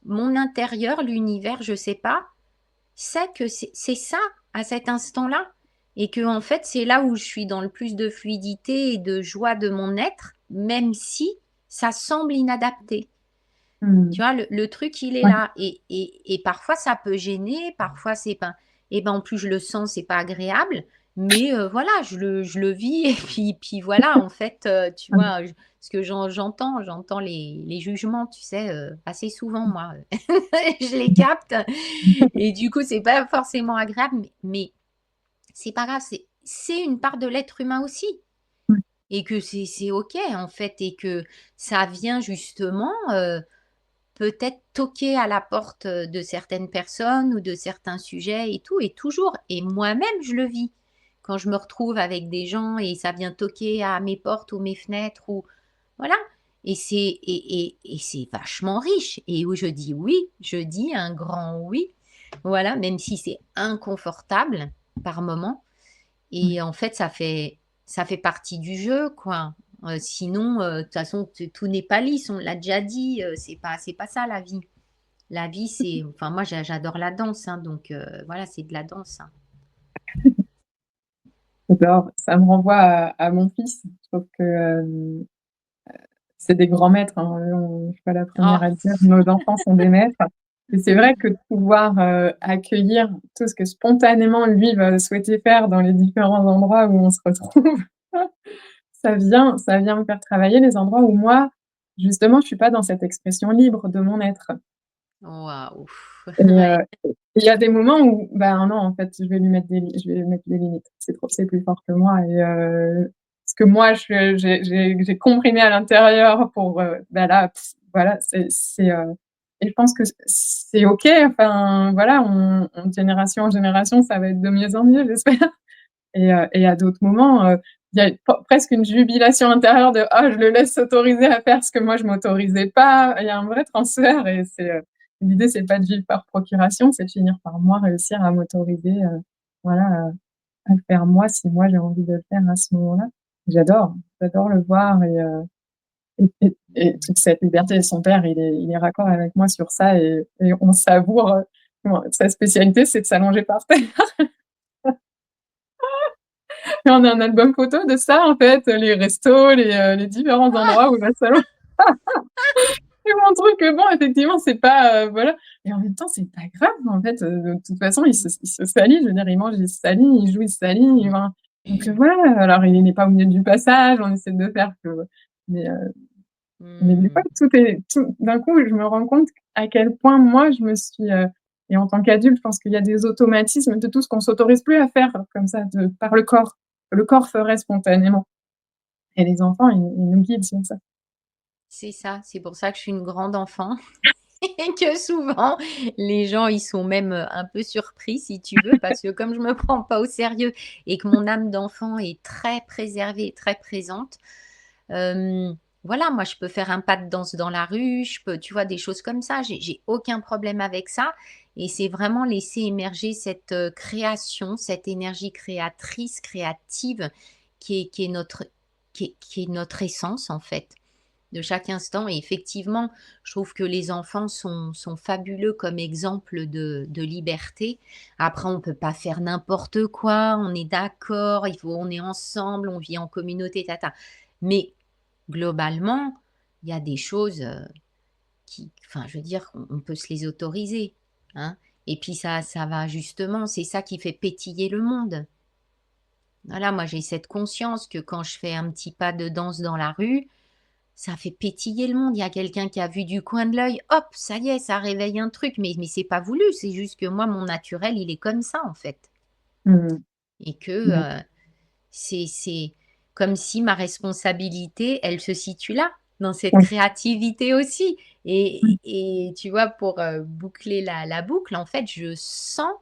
mon intérieur, l'univers, je sais pas, sait que c'est ça à cet instant-là et que en fait, c'est là où je suis dans le plus de fluidité et de joie de mon être, même si ça semble inadapté. Mmh. Tu vois? Le truc, il est Ouais. là et parfois ça peut gêner, parfois c'est pas et ben, en plus je le sens, c'est pas agréable, mais voilà, je le vis et puis voilà, en fait, tu Mmh. vois? Parce que j'entends les jugements, tu sais, assez souvent moi, je les capte et du coup, c'est pas forcément agréable, mais c'est pas grave, c'est une part de l'être humain aussi Ouais. et que c'est OK, en fait et que ça vient justement, peut-être toquer à la porte, de certaines personnes ou de certains sujets et tout et toujours et moi-même je le vis. Quand je me retrouve avec des gens et ça vient toquer à mes portes ou mes fenêtres ou voilà et c'est vachement riche et où je dis oui, je dis un grand oui, voilà, même si c'est inconfortable par moment Ouais. et en fait, ça fait partie du jeu, quoi. Sinon, de toute façon, tout n'est pas lisse, on l'a déjà dit, c'est pas ça la vie. La vie, c'est enfin moi j'adore la danse, hein, donc voilà, c'est de la danse, hein. J'adore, ça me renvoie à mon fils. Je trouve que, c'est des grands maîtres, hein, je suis pas la Oh! première à le dire, nos enfants sont des maîtres et c'est vrai que de pouvoir, accueillir tout ce que spontanément lui va souhaiter faire dans les différents endroits où on se retrouve, ça vient me faire travailler les endroits où moi, justement, je suis pas dans cette expression libre de mon être. Waouh! Et Ouais. il y a des moments où, bah, non, en fait, je vais mettre des limites. C'est plus fort que moi et ce que moi j'ai comprimé à l'intérieur pour, bah, là, voilà, et je pense que c'est OK, enfin, voilà, de génération en génération, ça va être de mieux en mieux, j'espère. Et à d'autres moments, il y a presque une jubilation intérieure de: «Ah, je le laisse s'autoriser à faire ce que moi je m'autorisais pas». Il y a un vrai transfert et l'idée, c'est pas de vivre par procuration, c'est de finir par moi réussir à m'autoriser, voilà, à le faire moi, si moi j'ai envie de le faire à ce moment-là. J'adore le voir et toute cette liberté. Son père, il est raccord avec moi sur ça et on savoure, bon, sa spécialité, c'est de s'allonger par terre. Et on a un album photo de ça, en fait, les restos, les différents endroits où il va s'allonger. Je lui montre que bon, effectivement, c'est pas, voilà et en même temps, c'est pas grave, en fait, de toute façon, il se salit, je veux dire, il mange, il se salit, il joue, il se salit, enfin, donc voilà. Alors il n'est pas au milieu du passage, on essaie de faire que mais mais des fois, Mmh. tout d'un coup, je me rends compte à quel point moi, je me suis, et en tant qu'adulte, je pense qu'il y a des automatismes de tout ce qu'on s'autorise plus à faire comme ça par le corps. Le corps ferait spontanément. Et les enfants, ils nous guident sur ça. C'est ça, c'est pour ça que je suis une grande enfant et que souvent les gens, ils sont même, un peu surpris si tu veux, parce que comme je me prends pas au sérieux et que mon âme d'enfant est très préservée et très présente, hem, voilà, moi je peux faire un pas de danse dans la rue, je peux tu vois, des choses comme ça, j'ai aucun problème avec ça et c'est vraiment laisser émerger cette, création, cette énergie créatrice, créative qui est notre essence en fait. De chaque instant et effectivement, je trouve que les enfants sont fabuleux comme exemple de liberté. Après, on peut pas faire n'importe quoi, on est d'accord, on est ensemble, on vit en communauté, tata. Mais globalement, il y a des choses, qui enfin, je veux dire, on peut se les autoriser, hein. Et puis ça va justement, c'est ça qui fait pétiller le monde. Voilà, moi j'ai cette conscience que quand je fais un petit pas de danse dans la rue, ça fait pétiller le monde. Il y a quelqu'un qui a vu du coin de l'œil, hop, ça y est, ça réveille un truc. Mais c'est pas voulu, c'est juste que moi, mon naturel, il est comme ça, en fait. Mmh. Et que Ouais. c'est comme si ma responsabilité, elle se situe là, dans cette Oui. créativité aussi. Mmh. Et tu vois, pour boucler la boucle, en fait, je sens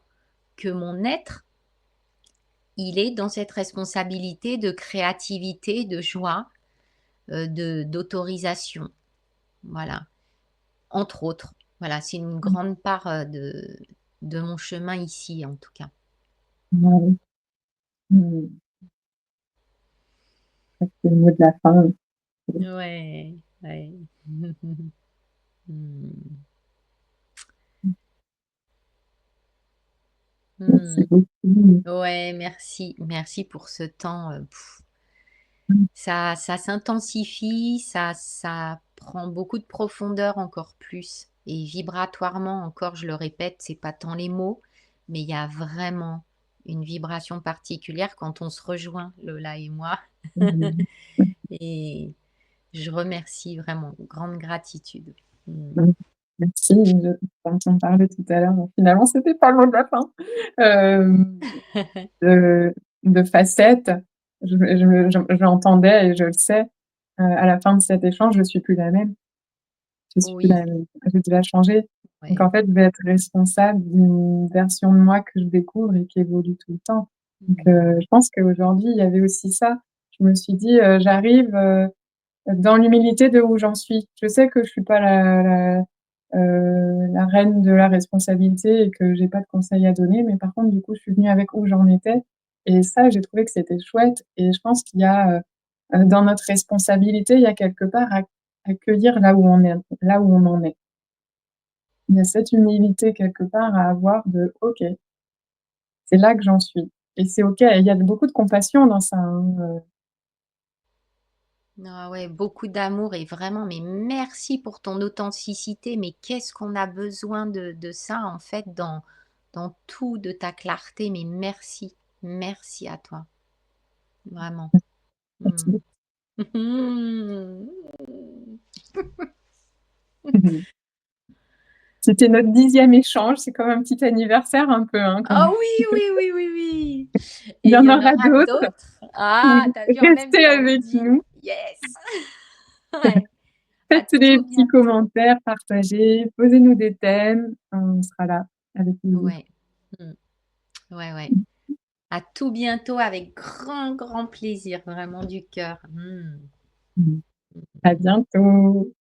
que mon être, il est dans cette responsabilité de créativité, de joie, d'autorisation. Voilà. Entre autres. Voilà, c'est une Mmh. grande part, de mon chemin ici, en tout cas. Bah oui. Mmh. C'est le mot de la fin. Ouais, ouais. Mmh. Merci Mmh. beaucoup. Ouais, merci. Merci pour ce temps, Mmh. ça s'intensifie, ça prend beaucoup de profondeur encore plus et vibratoirement encore, je le répète, c'est pas tant les mots, mais il y a vraiment une vibration particulière quand on se rejoint, Lola et moi. Mmh. Et je remercie vraiment, grande gratitude. Mmh. Mmh. Merci, quand on parlait tout à l'heure, finalement, c'était pas le mot de la fin. Hem, de facettes, je l'entendais et je le sais, à la fin de cet échange, je suis plus la même. Je suis plus Oui, la même. J'ai déjà changé. Donc ouais. en fait, je vais être responsable d'une version de moi que je découvre et qui évolue tout le temps. Donc Mmh. je pense qu'aujourd'hui, il y avait aussi ça. Je me suis dit, j'arrive, dans l'humilité de où j'en suis. Je sais que je suis pas la reine de la responsabilité et que j'ai pas de conseils à donner, mais par contre, du coup, je suis venue avec où j'en étais et ça, j'ai trouvé que c'était chouette et je pense qu'il y a, dans notre responsabilité, il y a quelque part à accueillir là où on en est. Il y a cette humilité quelque part à avoir de: «OK, c'est là que j'en suis et c'est OK». Et il y a beaucoup de compassion dans ça, hein, Ah ouais, beaucoup d'amour et vraiment, mais merci pour ton authenticité. Mais qu'est-ce qu'on a besoin de ça, en fait, dans tout, de ta clarté. Mais merci, merci à toi, vraiment. merci Mmh. C'était notre 10e échange, c'est comme un petit anniversaire un peu, hein, quand Ah même. oui, oui, oui, oui, oui. Il Et y il en y en aura aura d'autres. d'autres? Ah, Oui, tu vu, en même restez temps, avec dis nous. yes! Ouais, à Faites des tout petits bientôt. commentaires, partagez, posez-nous des thèmes, on sera là avec plaisir. Ouais. Mmh. Ouais, ouais. À tout bientôt avec grand, grand plaisir, vraiment du cœur. Mmh. À bientôt.